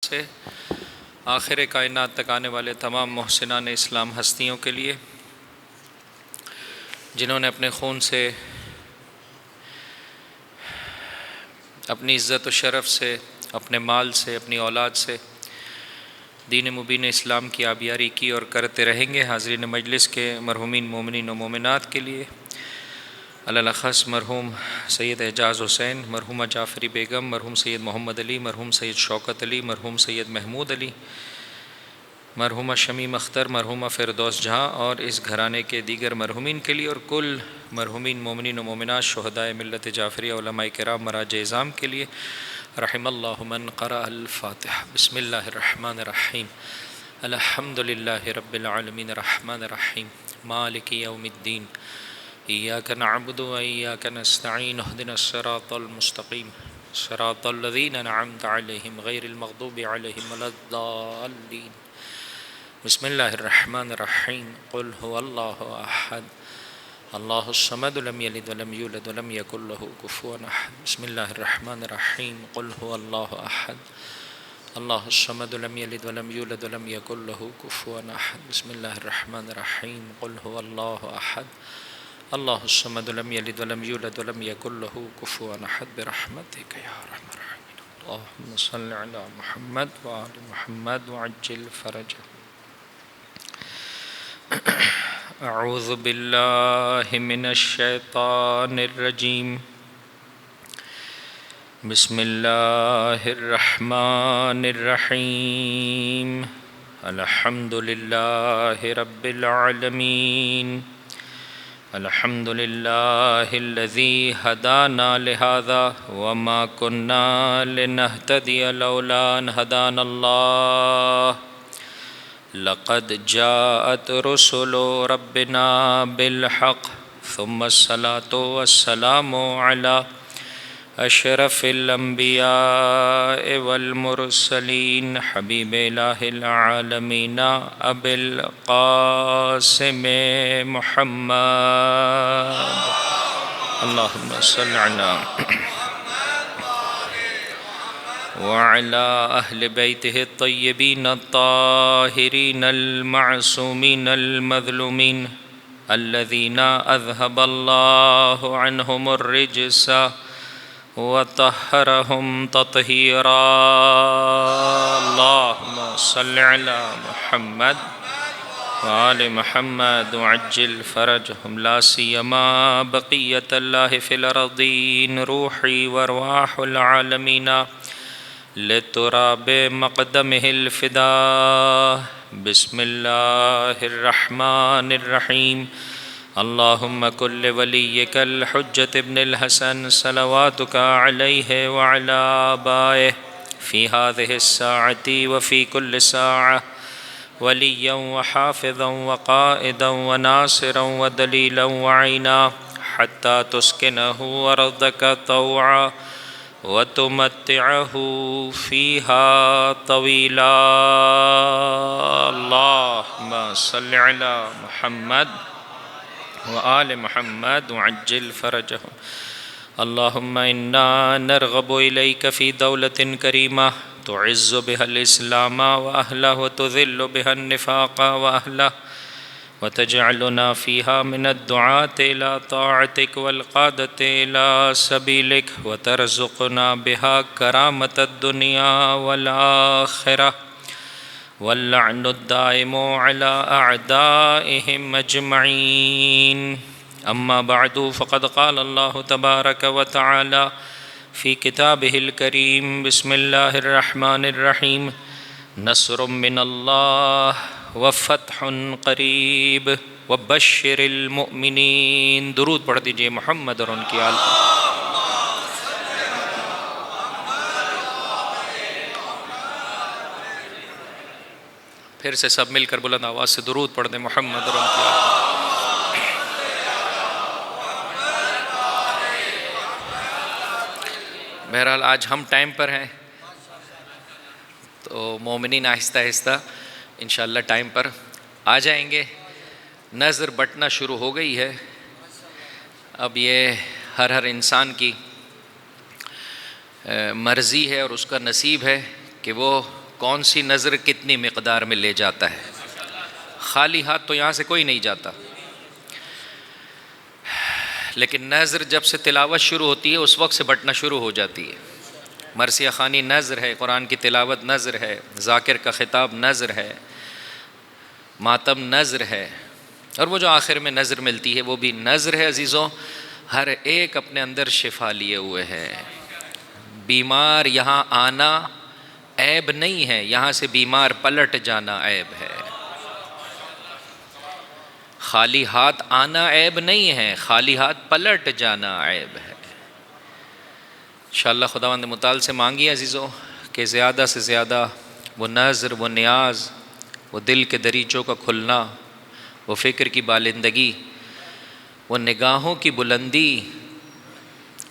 سے آخر کائنات تک آنے والے تمام محسنان اسلام ہستیوں کے لیے جنہوں نے اپنے خون سے، اپنی عزت و شرف سے، اپنے مال سے، اپنی اولاد سے دین مبین اسلام کی آبیاری کی اور کرتے رہیں گے، حاضرین مجلس کے مرحومین مومنین و مومنات کے لیے الاخص مرحوم سید اعجاز حسین، مرحومہ جعفری بیگم، مرحوم سید محمد علی، مرحوم سید شوکت علی، مرحوم سید محمود علی، مرحومہ شمیم اختر، مرحومہ فردوس جہاں اور اس گھرانے کے دیگر مرحومین کے لیے اور کل مرحومین مومنین و مومنات شہدائے ملت جعفریہ علماء کرام مراجع اعظام کے لیے رحم اللہ من قرأ الفاتحہ۔ بسم اللہ الرحمن الرحیم، الحمد للہ رب العالمین الرحمن الرحیم مالک یوم الدین، ایاک نعبد و ایاک نستعین، اہدنا الصراط المستقیم صراط الذین انعمت علیہم غیر المغضوب علیہم ولا الضالین۔ بسم اللہ الرحمن الرحیم، قل هو اللہ احد اللہ الصمد لم یلد ولم یولد ولم یکن له کفوا احد۔ بسم اللہ الرحمن الرحیم، قل هو اللہ احد اللہ الصمد لم یلد ولم یولد ولم یکن له کفوا احد۔ بسم اللہ الرحمن الرحیم، قل هو اللہ احد اللہ الصمد لم یلد ولم یولد ولم یکن له کفوا احد برحمتک یا ارحم الراحمین۔ اللہم صل علی محمد وآل محمد وعجل فرجہ۔ اعوذ باللہ من الشیطان الرجیم، بسم اللہ الرحمن الرحیم، الحمد للہ رب العالمین، الحمد للہ الذی ہدانا لہذا وما کننا لنہتدی لولا ان ہدانا اللہ، لقد جاءت رسل ربنا بالحق ثم الصلاة والسلام على اشرف الانبیاء والمرسلین حبیب الہ العالمین ابی القاسم محمد، اللہم صل علی وعلى أهل بيته الطيبين الطاهرين المعصومين المظلومين الذين أذهب الله عنهم الرجس وطهرهم تطهيرا، اللهم صل على محمد وآل محمد وعجل فرجهم، لا سيما بقية الله في الأرضين روحي وارواح العالمين لتراب مقدمه الفداء۔ بسم اللہ الرحمن الرحیم، اللہم کل ولیک الحجة ابن الحسن صلواتک علیہ وعلی آبائہ فی هذه الساعة وفی کل ساعة ولیا وحافظا وقائدا وناصرا ودلیلا وعینا حتی تسکنہ ارضک طوعا وتمتعه فيها طويلا، اللهم صل على محمد وآل محمد وعجل فرجهم، اللهم إنا نرغب إليك في دولة كريمة تعز بها الإسلام وأهله وتذل بها النفاق وأهله وتجعلنا فيها من الدعاة إلى طاعتك والقادة إلى سبيلك وترزقنا بها كرامة الدنيا والآخرة واللعن الدائم على أعدائهم أجمعين، أما بعد فقد قال الله تبارك وتعالى في كتابه الكريم، بسم الله الرحمن الرحيم، نصر من الله وفتح قریب وبشر المؤمنین۔ درود پڑھ دیجئے محمد اور ان کی آل۔ پھر سے سب مل کر بلند آواز سے درود پڑھ دیں محمد اور ان کی آل۔ بہرحال آج ہم ٹائم پر ہیں تو مومنین آہستہ آہستہ انشاءاللہ ٹائم پر آ جائیں گے۔ نظر بٹنا شروع ہو گئی ہے، اب یہ ہر انسان کی مرضی ہے اور اس کا نصیب ہے کہ وہ کون سی نظر کتنی مقدار میں لے جاتا ہے. خالی ہاتھ تو یہاں سے کوئی نہیں جاتا، لیکن نظر جب سے تلاوت شروع ہوتی ہے اس وقت سے بٹنا شروع ہو جاتی ہے. مرثیہ خوانی نظر ہے، قرآن کی تلاوت نظر ہے، ذاکر کا خطاب نظر ہے، ماتم نظر ہے، اور وہ جو آخر میں نظر ملتی ہے وہ بھی نظر ہے. عزیزوں، ہر ایک اپنے اندر شفا لیے ہوئے ہے. بیمار یہاں آنا عیب نہیں ہے، یہاں سے بیمار پلٹ جانا عیب ہے. خالی ہاتھ آنا عیب نہیں ہے، خالی ہاتھ پلٹ جانا عیب ہے. انشاءاللہ خداوند متعال سے مانگیے عزیزوں کہ زیادہ سے زیادہ وہ نظر، وہ نیاز، وہ دل کے دریچوں کا کھلنا، وہ فکر کی بالندگی، وہ نگاہوں کی بلندی،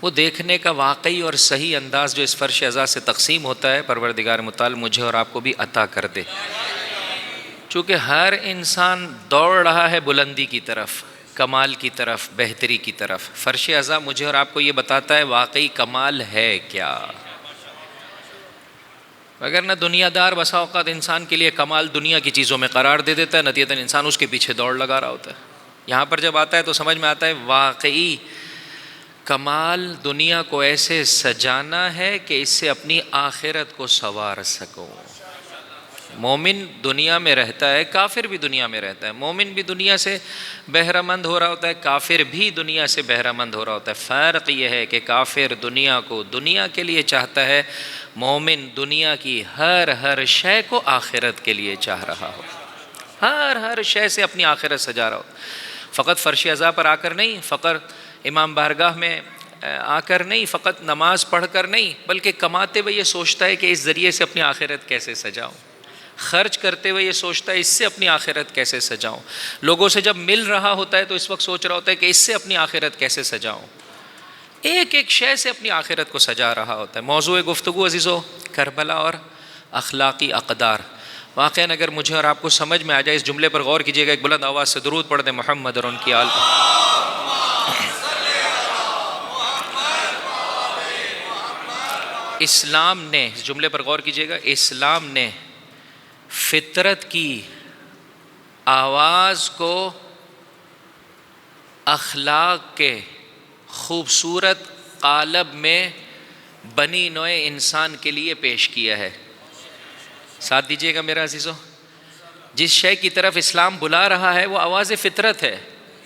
وہ دیکھنے کا واقعی اور صحیح انداز جو اس فرش عزا سے تقسیم ہوتا ہے، پروردگار متعال مجھے اور آپ کو بھی عطا کر دے. چونکہ ہر انسان دوڑ رہا ہے بلندی کی طرف، کمال کی طرف، بہتری کی طرف. فرش عزا مجھے اور آپ کو یہ بتاتا ہے واقعی کمال ہے کیا. اگر نہ دنیا دار بسا اوقات انسان کے لیے کمال دنیا کی چیزوں میں قرار دے دیتا ہے، نتیجتاً انسان اس کے پیچھے دوڑ لگا رہا ہوتا ہے. یہاں پر جب آتا ہے تو سمجھ میں آتا ہے واقعی کمال دنیا کو ایسے سجانا ہے کہ اس سے اپنی آخرت کو سنوار سکوں. مومن دنیا میں رہتا ہے، کافر بھی دنیا میں رہتا ہے. مومن بھی دنیا سے بہرہ مند ہو رہا ہوتا ہے، کافر بھی دنیا سے بہرہ مند ہو رہا ہوتا ہے. فرق یہ ہے کہ کافر دنیا کو دنیا کے لیے چاہتا ہے، مومن دنیا کی ہر شے کو آخرت کے لیے چاہ رہا ہو. ہر شے سے اپنی آخرت سجا رہا ہو. فقط فرش عزا پر آ کر نہیں، فقط امام بارگاہ میں آ کر نہیں، فقط نماز پڑھ کر نہیں، بلکہ کماتے ہوئے یہ سوچتا ہے کہ اس ذریعے سے اپنی آخرت کیسے سجاؤں. خرچ کرتے ہوئے یہ سوچتا ہے اس سے اپنی آخرت کیسے سجاؤں. لوگوں سے جب مل رہا ہوتا ہے تو اس وقت سوچ رہا ہوتا ہے کہ اس سے اپنی آخرت کیسے سجاؤں. ایک ایک شے سے اپنی آخرت کو سجا رہا ہوتا ہے. موضوع گفتگو عزیزو کربلا اور اخلاقی اقدار. واقعاً اگر مجھے اور آپ کو سمجھ میں آ جائے، اس جملے پر غور کیجیے گا. ایک بلند آواز سے درود پڑھ دیں محمد اور ان کی آل پر. اسلام نے، اس جملے پر غور کیجیے گا، اسلام نے فطرت کی آواز کو اخلاق کے خوبصورت قالب میں بنی نوع انسان کے لیے پیش کیا ہے. ساتھ دیجیے گا میرا عزیزو. جس شے کی طرف اسلام بلا رہا ہے وہ آواز فطرت ہے،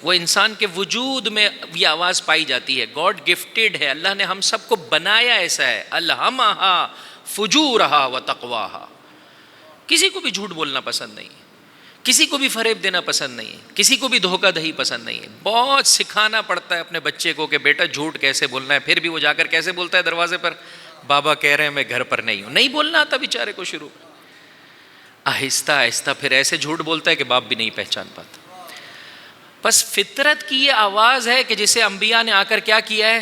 وہ انسان کے وجود میں یہ آواز پائی جاتی ہے. گاڈ گفٹڈ ہے، اللہ نے ہم سب کو بنایا ایسا ہے. الہمہا فجورہا و تقواہا. کسی کو بھی جھوٹ بولنا پسند نہیں، کسی کو بھی فریب دینا پسند نہیں، کسی کو بھی دھوکہ دہی پسند نہیں ہے. بہت سکھانا پڑتا ہے اپنے بچے کو کہ بیٹا جھوٹ کیسے بولنا ہے. پھر بھی وہ جا کر کیسے بولتا ہے دروازے پر، بابا کہہ رہے ہیں میں گھر پر نہیں ہوں. نہیں بولنا آتا بیچارے کو شروع. آہستہ آہستہ پھر ایسے جھوٹ بولتا ہے کہ باپ بھی نہیں پہچان پاتا. بس فطرت کی یہ آواز ہے کہ جسے انبیاء نے آ کر کیا کیا ہے،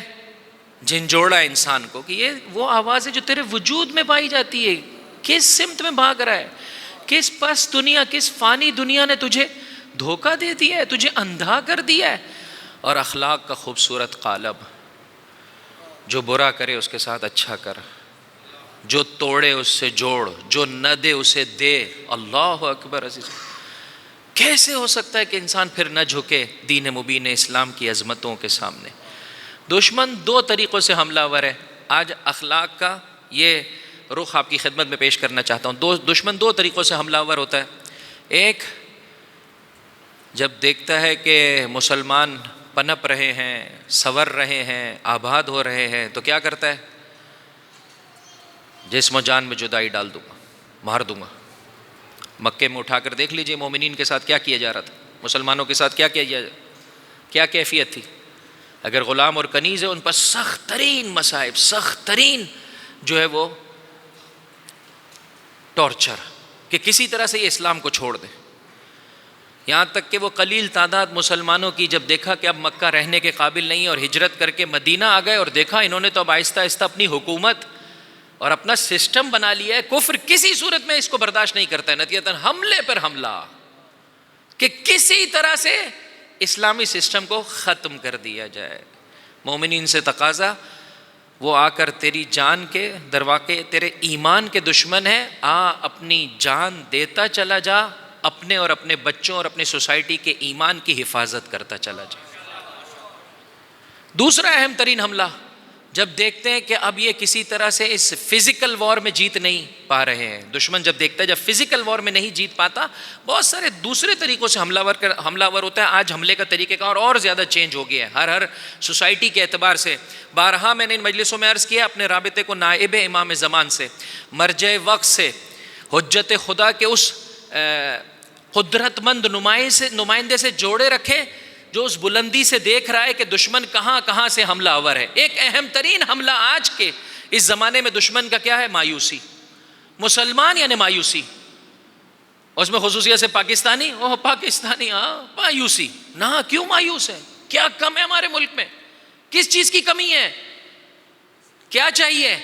جھنجھوڑا انسان کو کہ یہ وہ آواز ہے جو تیرے وجود میں پائی جاتی ہے. کس سمت میں بھاگ رہا ہے، کس پس دنیا، کس فانی دنیا نے تجھے دھوکہ دے دیا ہے، تجھے اندھا کر دیا ہے. اور اخلاق کا خوبصورت قالب، جو برا کرے اس کے ساتھ اچھا کر، جو توڑے اس سے جوڑ، جو نہ دے اسے دے. اللہ اکبر. عزیز کیسے ہو سکتا ہے کہ انسان پھر نہ جھکے دین مبین اسلام کی عظمتوں کے سامنے. دشمن دو طریقوں سے حملہ آور ہے. آج اخلاق کا یہ رخ آپ کی خدمت میں پیش کرنا چاہتا ہوں. دشمن دو طریقوں سے حملہ آور ہوتا ہے. ایک، جب دیکھتا ہے کہ مسلمان پنپ رہے ہیں، سنور رہے ہیں، آباد ہو رہے ہیں، تو کیا کرتا ہے، جسم و جان میں جدائی ڈال دوں گا، مار دوں گا. مکے میں اٹھا کر دیکھ لیجئے مومنین کے ساتھ کیا کیا جا رہا تھا، مسلمانوں کے ساتھ کیا کیا جا، کیا کیفیت تھی. اگر غلام اور کنیز ہے ان پر سخت ترین مصائب، سخت ترین جو ہے وہ ٹارچر، کہ کسی طرح سے یہ اسلام کو چھوڑ دے. یہاں تک کہ وہ قلیل تعداد مسلمانوں کی جب دیکھا کہ اب مکہ رہنے کے قابل نہیں اور ہجرت کر کے مدینہ آ گئے اور دیکھا انہوں نے تو اب آہستہ آہستہ اپنی حکومت اور اپنا سسٹم بنا لیا ہے، کفر کسی صورت میں اس کو برداشت نہیں کرتا ہے. نتیجتاً حملے پر حملہ کہ کسی طرح سے اسلامی سسٹم کو ختم کر دیا جائے. مومنین سے تقاضا وہ آ کر تیری جان کے درواقع تیرے ایمان کے دشمن ہیں، اپنی جان دیتا چلا جا، اپنے اور اپنے بچوں اور اپنی سوسائٹی کے ایمان کی حفاظت کرتا چلا جا۔ دوسرا اہم ترین حملہ، جب دیکھتے ہیں کہ اب یہ کسی طرح سے اس فزیکل وار میں جیت نہیں پا رہے ہیں، دشمن جب دیکھتا ہے جب فزیکل وار میں نہیں جیت پاتا، بہت سارے دوسرے طریقوں سے حملہ ور ہوتا ہے۔ آج حملے کا طریقہ کار اور زیادہ چینج ہو گیا ہے، ہر سوسائٹی کے اعتبار سے۔ بارہا میں نے ان مجلسوں میں عرض کیا اپنے رابطے کو نائب امام زمان سے، مرجع وقت سے، حجت خدا کے اس قدرت مند نمائندے سے جوڑے رکھے جو اس بلندی سے دیکھ رہا ہے کہ دشمن کہاں کہاں سے حملہ آور ہے۔ ایک اہم ترین حملہ آج کے اس زمانے میں دشمن کا کیا ہے؟ مایوسی۔ مسلمان یعنی مایوسی، اور اس میں خصوصیت سے پاکستانی، مایوسی۔ نہ کیوں مایوس ہے؟ کیا کم ہے ہمارے ملک میں؟ کس چیز کی کمی ہے؟ کیا چاہیے؟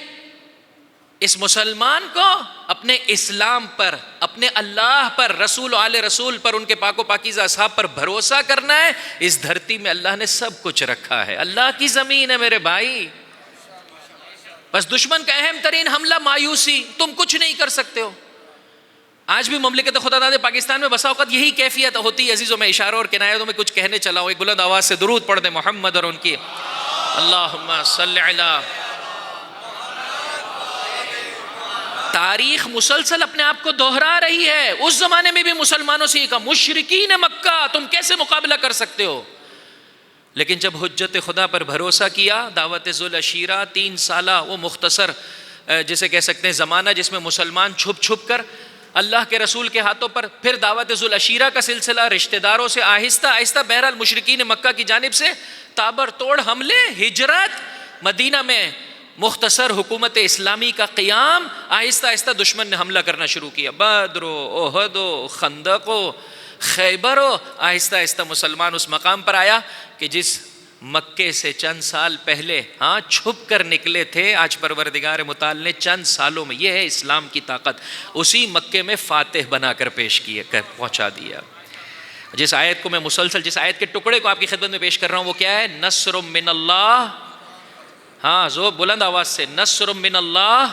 اس مسلمان کو اپنے اسلام پر، اپنے اللہ پر، رسول و آل رسول پر، ان کے پاک و پاکیزہ اصحاب پر بھروسہ کرنا ہے۔ اس دھرتی میں اللہ نے سب کچھ رکھا ہے، اللہ کی زمین ہے میرے بھائی۔ بس دشمن کا اہم ترین حملہ مایوسی، تم کچھ نہیں کر سکتے ہو۔ آج بھی مملکت خدا داد پاکستان میں بسا اوقات یہی کیفیت ہوتی ہے۔ عزیزوں، میں اشاروں اور کنایتوں میں کچھ کہنے چلا ہوں، ایک بلند آواز سے درود پڑھ دیں محمد اور ان کی اللہم صلی علی۔ تاریخ مسلسل اپنے آپ کو دوہرا رہی ہے۔ اس زمانے میں بھی مسلمانوں سے یہ کہا، مشرکین مکہ تم کیسے مقابلہ کر سکتے ہو؟ لیکن جب حجت خدا پر بھروسہ کیا، دعوت ذوالعشیرہ 3 سالہ وہ مختصر جسے کہہ سکتے ہیں زمانہ، جس میں مسلمان چھپ چھپ کر اللہ کے رسول کے ہاتھوں پر، پھر دعوت ذوالعشیرہ کا سلسلہ، رشتہ داروں سے آہستہ آہستہ، بہرحال مشرکین مکہ کی جانب سے تابر توڑ حملے، ہجرت، مدینہ میں مختصر حکومت اسلامی کا قیام، آہستہ آہستہ دشمن نے حملہ کرنا شروع کیا۔ بدر و احد و خندق و خیبر و، آہستہ آہستہ مسلمان اس مقام پر آیا کہ جس مکے سے چند سال پہلے چھپ کر نکلے تھے، آج پروردگار متعال نے چند سالوں میں، یہ ہے اسلام کی طاقت، اسی مکے میں فاتح بنا کر پیش کیے کر پہنچا دیا۔ جس آیت کو میں مسلسل، جس آیت کے ٹکڑے کو آپ کی خدمت میں پیش کر رہا ہوں، وہ کیا ہے؟ نصر من اللہ، زو بلند آواز سے، نصر من اللہ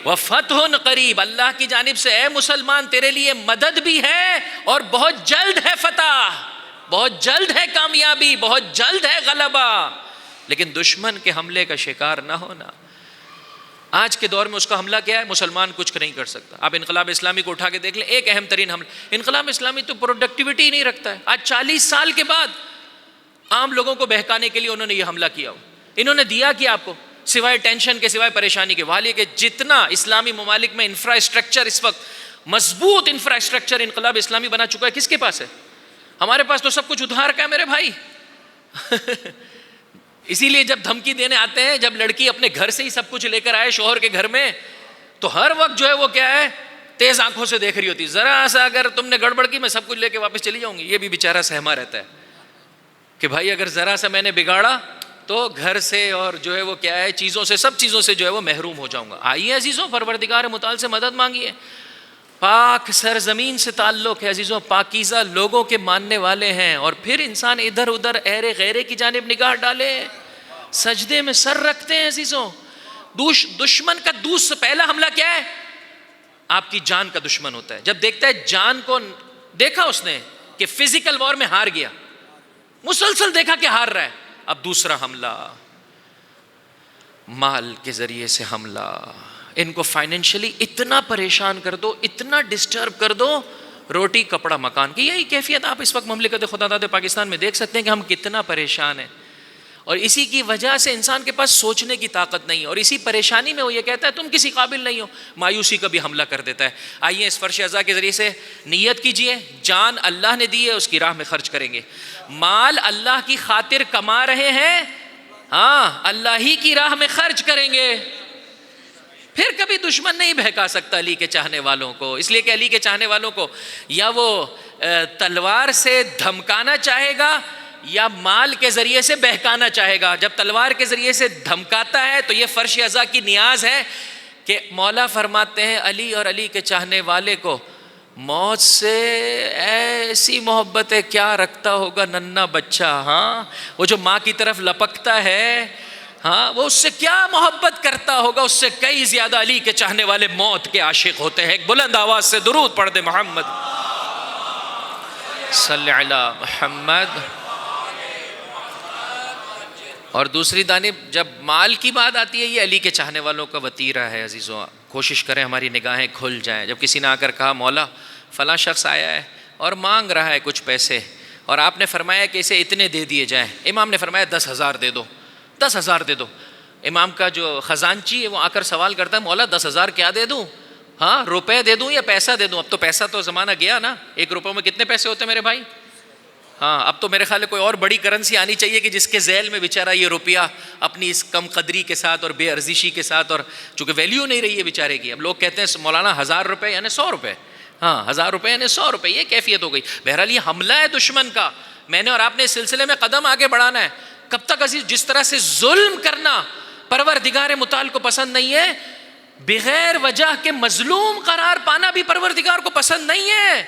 وفتح قریب، اللہ کی جانب سے اے مسلمان تیرے لیے مدد بھی ہے اور بہت جلد ہے فتح، بہت جلد ہے کامیابی، بہت جلد ہے غلبہ۔ لیکن دشمن کے حملے کا شکار نہ ہونا۔ آج کے دور میں اس کا حملہ کیا ہے؟ مسلمان کچھ نہیں کر سکتا۔ آپ انقلاب اسلامی کو اٹھا کے دیکھ لیں، ایک اہم ترین حملہ، انقلاب اسلامی تو پروڈکٹیوٹی ہی نہیں رکھتا ہے۔ آج 40 سال کے بعد عام لوگوں کو بہکانے کے لیے انہوں نے یہ حملہ کیا۔ انہوں نے دیا کہ آپ کو سوائے ٹینشن کے، سوائے پریشانی کے، والی کہ جتنا اسلامی ممالک میں انفراسٹرکچر اس وقت مضبوط انفراسٹرکچر انقلاب اسلامی بنا چکا ہے، کس کے پاس ہے؟ ہمارے پاس تو سب کچھ ادھار کا ہے میرے بھائی۔ اسی لیے جب دھمکی دینے آتے ہیں، جب لڑکی اپنے گھر سے ہی سب کچھ لے کر آئے شوہر کے گھر میں، تو ہر وقت جو ہے وہ کیا ہے؟ تیز آنکھوں سے دیکھ رہی ہوتی، ذرا سا اگر تم نے گڑبڑ کی میں سب کچھ لے کے واپس چلی جاؤں گی۔ یہ بھی بیچارہ سہما رہتا ہے کہ بھائی اگر ذرا سا میں نے بگاڑا تو گھر سے اور جو ہے وہ کیا ہے چیزوں سے، سب چیزوں سے جو ہے وہ محروم ہو جاؤں گا۔ آئیے عزیزوں، پروردگار متعال سے مدد مانگیے۔ پاک سرزمین سے تعلق ہے عزیزوں، پاکیزہ لوگوں کے ماننے والے ہیں، اور پھر انسان ادھر ادھر ایرے غیرے کی جانب نگاہ ڈالے، سجدے میں سر رکھتے ہیں عزیزوں۔ دشمن کا پہلا حملہ کیا ہے؟ آپ کی جان کا دشمن ہوتا ہے۔ جب دیکھتا ہے جان کو، دیکھا اس نے کہ فزیکل وار میں ہار گیا، مسلسل دیکھا کہ ہار رہا ہے، اب دوسرا حملہ مال کے ذریعے سے حملہ، ان کو فائنینشلی اتنا پریشان کر دو، اتنا ڈسٹرب کر دو، روٹی کپڑا مکان کی۔ یہی کیفیت آپ اس وقت مملکت خدا داد پاکستان میں دیکھ سکتے ہیں کہ ہم کتنا پریشان ہیں، اور اسی کی وجہ سے انسان کے پاس سوچنے کی طاقت نہیں ہے، اور اسی پریشانی میں وہ یہ کہتا ہے تم کسی قابل نہیں ہو، مایوسی کا بھی حملہ کر دیتا ہے۔ آئیے اس فرش عزا کے ذریعے سے نیت کیجئے، جان اللہ نے دی ہے، اس کی راہ میں خرچ کریں گے، مال اللہ کی خاطر کما رہے ہیں، اللہ ہی کی راہ میں خرچ کریں گے، پھر کبھی دشمن نہیں بہکا سکتا علی کے چاہنے والوں کو، اس لیے کہ علی کے چاہنے والوں کو یا وہ تلوار سے دھمکانا چاہے گا یا مال کے ذریعے سے بہکانا چاہے گا۔ جب تلوار کے ذریعے سے دھمکاتا ہے تو یہ فرش عزا کی نیاز ہے کہ مولا فرماتے ہیں علی اور علی کے چاہنے والے کو موت سے ایسی محبت ہے، کیا رکھتا ہوگا ننھا بچہ، وہ جو ماں کی طرف لپکتا ہے ہاں وہ اس سے کیا محبت کرتا ہوگا، اس سے کئی زیادہ علی کے چاہنے والے موت کے عاشق ہوتے ہیں. ایک بلند آواز سے درود پڑھ دے محمد صلی علی محمد. اور دوسری جانب جب مال کی بات آتی ہے، یہ علی کے چاہنے والوں کا وتیرہ ہے. عزیزوں کوشش کریں ہماری نگاہیں کھل جائیں. جب کسی نے آ کر کہا مولا فلاں شخص آیا ہے اور مانگ رہا ہے کچھ پیسے، اور آپ نے فرمایا کہ اسے اتنے دے دیے جائیں، امام نے فرمایا 10,000 دے دو، 10,000 دے دو. امام کا جو خزانچی ہے وہ آ کر سوال کرتا ہے مولا 10,000 کیا دے دوں؟ ہاں روپے دے دوں یا پیسہ دے دوں؟ اب تو پیسہ تو زمانہ گیا نا، 1 روپے میں کتنے پیسے ہوتے ہیں میرے بھائی؟ ہاں اب تو میرے خیال ہے کوئی اور بڑی کرنسی آنی چاہیے کہ جس کے ذیل میں بیچارہ یہ روپیہ اپنی اس کم قدری کے ساتھ اور بے ارزشی کے ساتھ، اور چونکہ ویلیو نہیں رہی ہے بیچارے کی. اب لوگ کہتے ہیں مولانا 1,000 روپے یعنی 100 روپے. ہاں 1,000 روپے یعنی 100 روپے، یہ کیفیت ہو گئی. بہرحال یہ حملہ ہے دشمن کا. میں نے اور آپ نے اس سلسلے میں قدم آگے بڑھانا ہے. کب تک عزیز؟ جس طرح سے ظلم کرنا پروردگار متعال کو پسند نہیں ہے، بغیر وجہ کے مظلوم قرار پانا بھی پروردگار کو پسند نہیں ہے.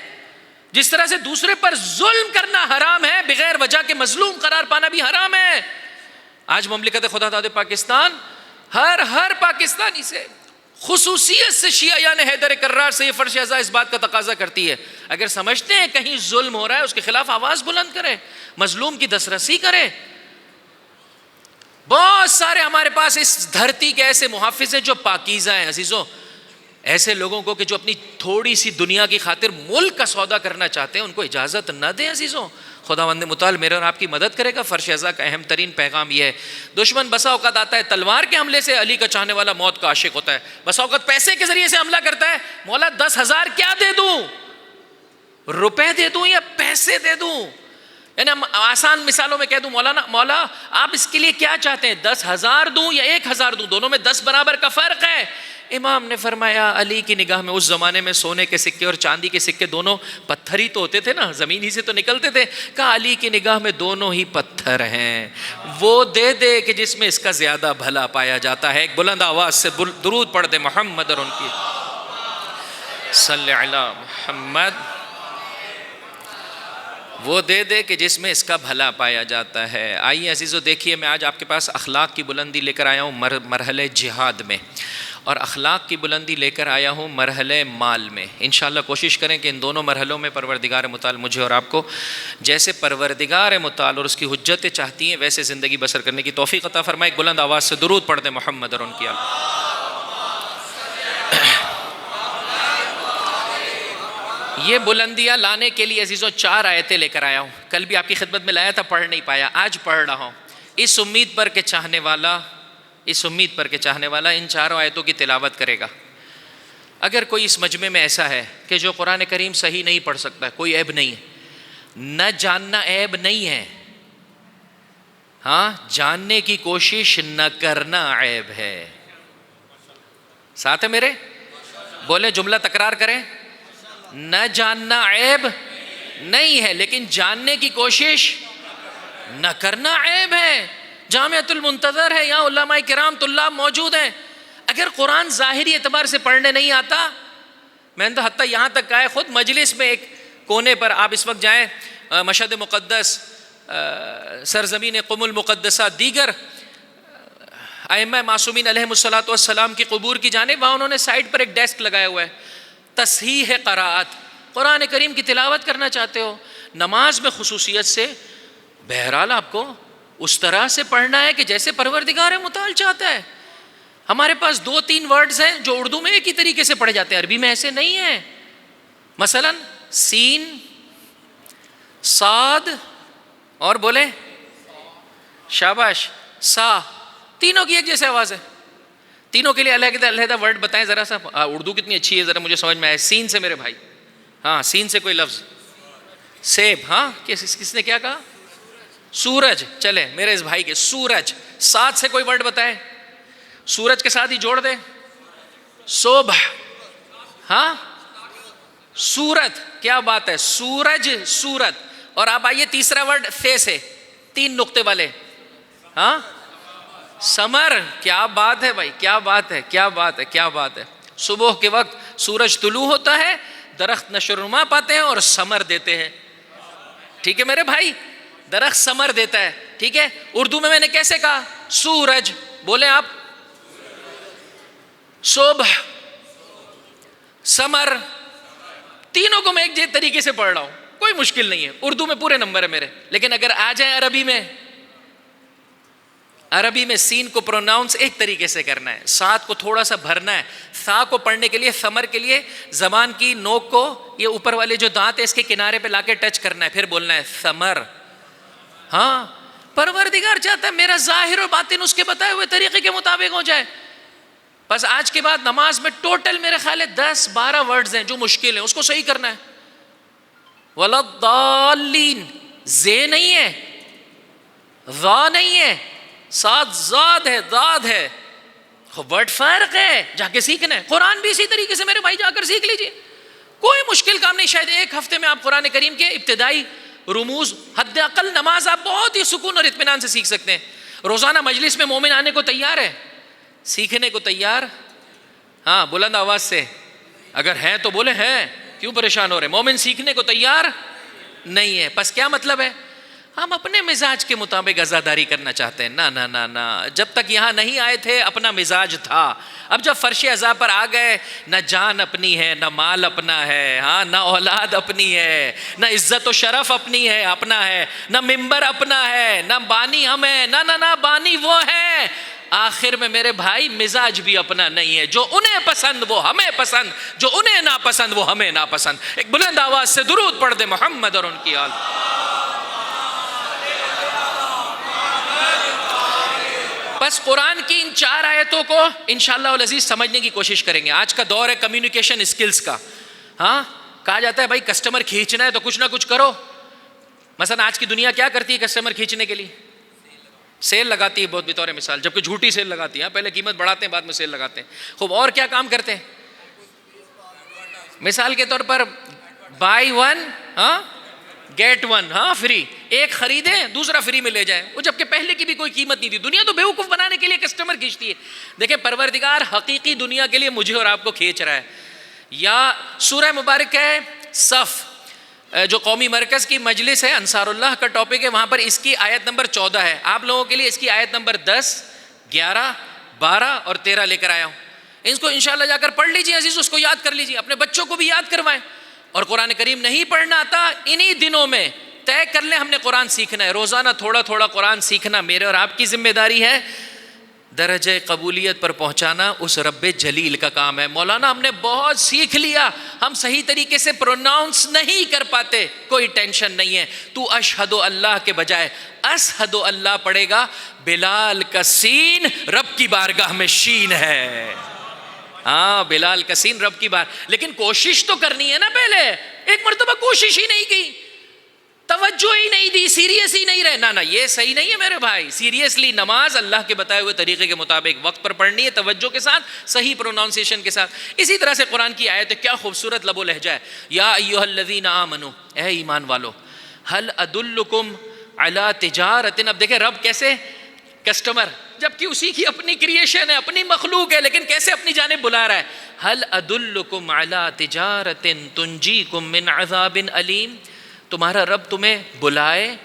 جس طرح سے دوسرے پر ظلم کرنا حرام ہے، بغیر وجہ کے مظلوم قرار پانا بھی حرام ہے. آج مملکت خدا داد پاکستان ہر پاکستانی سے، خصوصیت سے شیعہ یعنی حیدر کرار سے یہ فرش ازا اس بات کا تقاضا کرتی ہے، اگر سمجھتے ہیں کہیں ظلم ہو رہا ہے اس کے خلاف آواز بلند کرے، مظلوم کی دسترسی کرے. بہت سارے ہمارے پاس اس دھرتی کے ایسے محافظ ہیں جو پاکیزہ ہیں. عزیزوں ایسے لوگوں کو کہ جو اپنی تھوڑی سی دنیا کی خاطر ملک کا سودا کرنا چاہتے ہیں، ان کو اجازت نہ دیں. عزیزوں خداوند متعال میرے اور آپ کی مدد کرے گا. فرش ازا کا اہم ترین پیغام یہ ہے، دشمن بسا اوقات آتا ہے تلوار کے حملے سے، علی کا چاہنے والا موت کا عاشق ہوتا ہے. بسا اوقات پیسے کے ذریعے سے حملہ کرتا ہے، مولا 10,000 کیا دے دوں؟ روپے دے دوں یا پیسے دے دوں؟ یعنی آسان مثالوں میں کہہ دوں مولا آپ اس کے لیے کیا چاہتے ہیں، 10,000 دوں یا 1,000 دوں؟ دونوں میں 10 برابر کا فرق ہے. امام نے فرمایا علی کی نگاہ میں اس زمانے میں سونے کے سکے اور چاندی کے سکے دونوں پتھر ہی تو ہوتے تھے نا، زمین ہی سے تو نکلتے تھے. کہا علی کی نگاہ میں دونوں ہی پتھر ہیں، وہ دے دے کہ جس میں اس کا زیادہ بھلا پایا جاتا ہے. ایک بلند آواز سے درود پڑھ دے محمد اور ان کی صلی علی محمد. وہ دے دے کہ جس میں اس کا بھلا پایا جاتا ہے. آئیے عزیزو دیکھیے میں آج آپ کے پاس اخلاق کی بلندی لے کر آیا ہوں مرحلہ جہاد میں، اور اخلاق کی بلندی لے کر آیا ہوں مرحلہ مال میں. انشاءاللہ کوشش کریں کہ ان دونوں مرحلوں میں پروردگار متعال مجھے اور آپ کو جیسے پروردگار متعال اور اس کی حجتیں چاہتی ہیں ویسے زندگی بسر کرنے کی توفیق عطا فرمائے. ایک بلند آواز سے درود پڑھ دیں محمد اور ان کی یہ بلندیاں لانے کے لیے عزیزو 4 آیتیں لے کر آیا ہوں. کل بھی آپ کی خدمت میں لایا تھا، پڑھ نہیں پایا، آج پڑھ رہا ہوں. اس امید پر کہ چاہنے والا ان 4 آیتوں کی تلاوت کرے گا. اگر کوئی اس مجمع میں ایسا ہے کہ جو قرآن کریم صحیح نہیں پڑھ سکتا، کوئی عیب نہیں ہے، نہ جاننا عیب نہیں ہے، ہاں جاننے کی کوشش نہ کرنا عیب ہے. ساتھ ہے میرے؟ بولے جملہ تکرار کریں. نہ جاننا عیب نہیں ہے، لیکن جاننے کی کوشش نہ کرنا عیب ہے. جامعۃ المنتظر ہے، یہاں علماء کرام طلاب موجود ہیں. اگر قرآن ظاہری اعتبار سے پڑھنے نہیں آتا، میں نے تو حتیٰ یہاں تک کہا ہے خود مجلس میں ایک کونے پر آپ اس وقت جائیں، مشہد مقدس، سرزمین قم المقدسہ، دیگر ائمہ معصومین علیہم الصلاۃ والسلام کی قبور کی جانب، وہاں انہوں نے سائڈ پر ایک ڈیسک لگایا ہوا ہے، تصحیح قراءت. قرآن کریم کی تلاوت کرنا چاہتے ہو نماز میں خصوصیت سے، بہرحال آپ کو اس طرح سے پڑھنا ہے کہ جیسے پروردگار متعال چاہتا ہے. ہمارے پاس 2-3 ورڈز ہیں جو اردو میں ایک ہی طریقے سے پڑھے جاتے ہیں، عربی میں ایسے نہیں ہیں. مثلا سین، صاد اور بولے شاباش سا، تینوں کی ایک جیسے آواز ہے. تینوں کے لیے علیحدہ علیحدہ ورڈ بتائیں ذرا سا. اردو کتنی اچھی ہے ذرا مجھے سمجھ میں آئے. سین سے میرے بھائی، ہاں سین سے کوئی لفظ. سیب، ہاں کس نے کیا کہا؟ سورج. چلے میرے اس بھائی کے سورج. ساتھ سے کوئی ورڈ بتائے، سورج کے ساتھ ہی جوڑ دے. صبح، ہاں سورت. کیا بات ہے، سورج سورت. اور آپ آئیے تیسرا ورڈ فے سے، 3 نقطے والے، ہاں سمر. کیا بات ہے بھائی، کیا بات ہے، کیا بات ہے، کیا بات ہے. صبح کے وقت سورج طلوع ہوتا ہے، درخت نشو و نما پاتے ہیں اور ثمر دیتے ہیں. ٹھیک ہے میرے بھائی، درخت ثمر دیتا ہے. ٹھیک ہے، اردو میں نے کیسے کہا؟ سورج، بولیں آپ، صبح، سمر، تینوں کو میں ایک طریقے سے پڑھ رہا ہوں، کوئی مشکل نہیں ہے، اردو میں پورے نمبر ہے میرے. لیکن اگر آ جائیں عربی میں سین کو پروناؤنس ایک طریقے سے کرنا ہے، سات کو تھوڑا سا بھرنا ہے. سا کو پڑھنے کے لیے، سمر کے لیے زبان کی نوک کو یہ اوپر والے جو دانت ہے اس کے کنارے پہ لا کے ٹچ کرنا ہے، پھر بولنا ہے سمر. ہاں، پروردگار چاہتا ہے میرا ظاہر و باطن اس کے بتائے ہوئے طریقے کے مطابق ہو جائے. بس آج کے بعد نماز میں ٹوٹل میرے خیال ہے 10-12 ورڈز ہیں جو مشکل ہیں، اس کو صحیح کرنا ہے. وَلَضَّالِّينَ، زے نہیں ہے، ذا نہیں ہے، ساتھ زاد ہے، داد ہے، ورڈ فرق ہے، جا کے سیکھنا ہے. قرآن بھی اسی طریقے سے میرے بھائی جا کر سیکھ لیجیے، کوئی مشکل کام نہیں. شاید ایک ہفتے میں آپ قرآن کریم کے ابتدائی رموز، حد اقل نماز آپ بہت ہی سکون اور اطمینان سے سیکھ سکتے ہیں. روزانہ مجلس میں مومن آنے کو تیار ہے، سیکھنے کو تیار؟ ہاں، بلند آواز سے اگر ہیں تو بولے ہیں، کیوں پریشان ہو رہے؟ مومن سیکھنے کو تیار نہیں ہے. پس کیا مطلب ہے؟ ہم اپنے مزاج کے مطابق عزاداری کرنا چاہتے ہیں. نہ نہ نہ نہ، جب تک یہاں نہیں آئے تھے اپنا مزاج تھا. اب جب فرش عزا پر آ گئے، نہ جان اپنی ہے، نہ مال اپنا ہے، ہاں، نہ اولاد اپنی ہے، نہ عزت و شرف اپنی ہے، اپنا ہے، نہ ممبر اپنا ہے، نہ بانی ہم ہیں، نہ بانی وہ ہے. آخر میں میرے بھائی مزاج بھی اپنا نہیں ہے. جو انہیں پسند وہ ہمیں پسند، جو انہیں ناپسند وہ ہمیں ناپسند. ایک بلند آواز سے درود پڑھ دے محمد اور ان کی آل. بس قرآن کی ان 4 آیتوں کو انشاءاللہ العزیز سمجھنے کی کوشش کریں گے. آج کا دور ہے کمیونیکیشن اسکلز کا. ہاں، کہا جاتا ہے بھائی کسٹمر کھینچنا ہے تو کچھ نہ کچھ کرو. مثلا آج کی دنیا کیا کرتی ہے کسٹمر کھینچنے کے لیے؟ سیل لگاتی ہے، بہت بطور مثال، جبکہ جھوٹی سیل لگاتی ہے. پہلے قیمت بڑھاتے ہیں، بعد میں سیل لگاتے ہیں. خوب، اور کیا کام کرتے ہیں؟ مثال کے طور پر بائی 1 گیٹ 1 فری، ایک خریدیں دوسرا فری میں لے جائیں. وہ جبکہ پہلے کی بھی کوئی قیمت نہیں تھی. دنیا تو بیوقوف بنانے کے لیے کسٹمر کھینچتی ہے. دیکھیں پروردگار حقیقی دنیا کے لیے مجھے اور آپ کو کھینچ رہا ہے. یا سورہ مبارک ہے صف، جو قومی مرکز کی مجلس ہے، انصار اللہ کا ٹاپک ہے، وہاں پر اس کی آیت نمبر 14 ہے. آپ لوگوں کے لیے اس کی آیت نمبر 10، 11، 12 اور 13 لے کر آیا ہوں. اس کو انشاءاللہ جا کر پڑھ لیجیے عزیز، اس کو یاد کر لیجیے، اپنے بچوں کو بھی یاد کروائیں. اور قرآن کریم نہیں پڑھنا آتا، انہی دنوں میں طے کر لیں ہم نے قرآن سیکھنا ہے. روزانہ تھوڑا تھوڑا قرآن سیکھنا میرے اور آپ کی ذمہ داری ہے. درجہ قبولیت پر پہنچانا اس رب جلیل کا کام ہے. مولانا ہم نے بہت سیکھ لیا، ہم صحیح طریقے سے پروناؤنس نہیں کر پاتے، کوئی ٹینشن نہیں ہے. تو اشہد اللہ کے بجائے اشہد اللہ پڑھے گا. بلال کا سین رب کی بارگاہ میں شین ہے. ہاں، بلال کا سین رب کی بار. لیکن کوشش تو کرنی ہے نا. پہلے ایک مرتبہ کوشش ہی نہیں کی، توجہ ہی نہیں دی، سیریس ہی نہیں رہنا. نہ یہ صحیح نہیں ہے میرے بھائی. سیریسلی نماز اللہ کے بتائے ہوئے طریقے کے مطابق وقت پر پڑھنی ہے، توجہ کے ساتھ، صحیح پروناؤنسیشن کے ساتھ. اسی طرح سے قرآن کی آیت ہے، کیا خوبصورت لب و لہجہ ہے. یا ایھا الذین آمنو، اے ایمان والو، ہل ادلکم علی تجارت. اب دیکھیں رب کیسے کسٹمر، جبکہ اسی کی اپنی کریشن ہے، اپنی مخلوق ہے، لیکن کیسے اپنی جانب بلا رہا ہے. ہل ادلکم علی تجارت تنجیکم من عذاب علیم. تمہارا رب تمہیں بلائے،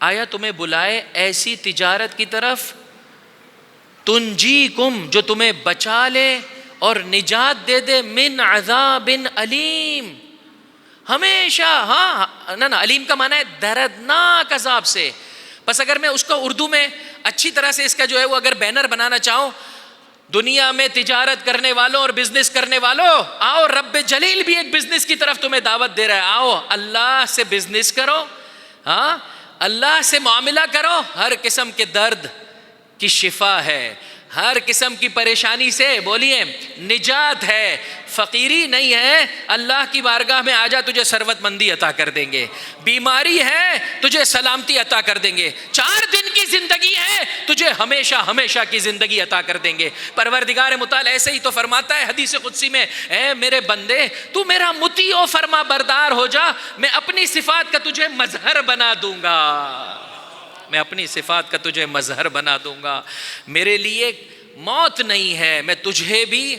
آیا تمہیں بلائے ایسی تجارت کی طرف، تنجیکم جو تمہیں بچا لے اور نجات دے دے، من عذاب علیم، ہمیشہ. ہاں نہ علیم کا معنی ہے دردناک عذاب سے. بس اگر میں اس کو اردو میں اچھی طرح سے اس کا جو ہے وہ اگر بینر بنانا چاہوں، دنیا میں تجارت کرنے والوں اور بزنس کرنے والوں، آؤ رب جلیل بھی ایک بزنس کی طرف تمہیں دعوت دے رہا ہے. آؤ اللہ سے بزنس کرو، ہاں اللہ سے معاملہ کرو. ہر قسم کے درد کی شفا ہے، ہر قسم کی پریشانی سے بولیے نجات ہے. فقیری نہیں ہے، اللہ کی بارگاہ میں آ جا، تجھے ثروت مندی عطا کر دیں گے. بیماری ہے، تجھے سلامتی عطا کر دیں گے. 4 دن کی زندگی ہے، تجھے ہمیشہ ہمیشہ کی زندگی عطا کر دیں گے. پروردگار متعال ایسے ہی تو فرماتا ہے حدیث قدسی میں، اے میرے بندے تو میرا مطیع و فرما بردار ہو جا، میں اپنی صفات کا تجھے مظہر بنا دوں گا. میں اپنی صفات کا تجھے مظہر بنا دوں گا. میرے لیے موت نہیں ہے، میں تجھے بھی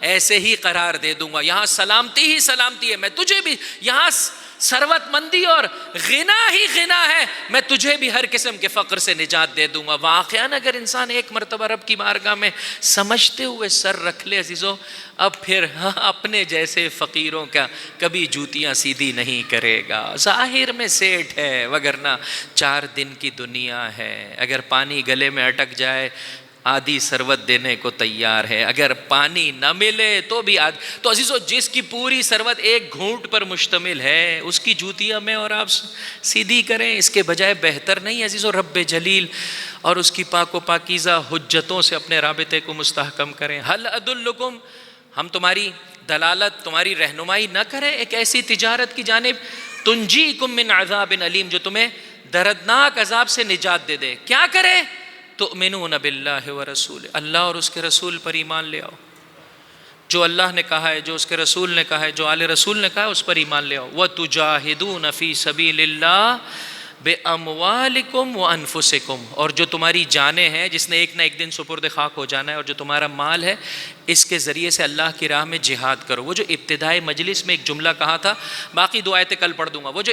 ایسے ہی قرار دے دوں گا. یہاں سلامتی ہی سلامتی ہے، میں تجھے بھی یہاں ثروت مندی اور غنا ہی غنا ہے، میں تجھے بھی ہر قسم کے فقر سے نجات دے دوں گا۔ واقعاً اگر انسان ایک مرتبہ رب کی بارگاہ میں سمجھتے ہوئے سر رکھ لے عزیزو، اب پھر اپنے جیسے فقیروں کا کبھی جوتیاں سیدھی نہیں کرے گا۔ ظاہر میں سیٹھ ہے، وگرنہ 4 دن کی دنیا ہے، اگر پانی گلے میں اٹک جائے آدھی ثروت دینے کو تیار ہے، اگر پانی نہ ملے تو بھی تو عزیزو جس کی پوری ثروت ایک گھونٹ پر مشتمل ہے اس کی جوتیاں میں اور آپ سیدھی کریں، اس کے بجائے بہتر نہیں عزیزو رب جلیل اور اس کی پاک و پاکیزہ حجتوں سے اپنے رابطے کو مستحکم کریں۔ حل ادلکم، ہم تمہاری دلالت، تمہاری رہنمائی نہ کریں ایک ایسی تجارت کی جانب تنجیکم من عذاب علیم، جو تمہیں دردناک عذاب سے نجات دے دے۔ کیا کرے؟ تؤمنون باللہ ورسول، اللہ اور اس کے رسول پر ایمان لے آؤ، جو اللہ نے کہا ہے، جو اس کے رسول نے کہا ہے، جو آل رسول نے کہا ہے اس پر ایمان لے آؤ۔ وَتُجَاهِدُونَ فِي سَبِيلِ اللَّهِ بِأَمْوَالِكُمْ وَأَنفُسِكُمْ، اور جو تمہاری جانیں ہیں، جس نے ایک نہ ایک دن سپرد خاک ہو جانا ہے، اور جو تمہارا مال ہے اس کے ذریعے سے اللہ کی راہ میں جہاد کرو۔ وہ جو ابتدائی مجلس میں ایک جملہ کہا تھا، باقی 2 آیتیں کل پڑھ دوں گا، وہ جو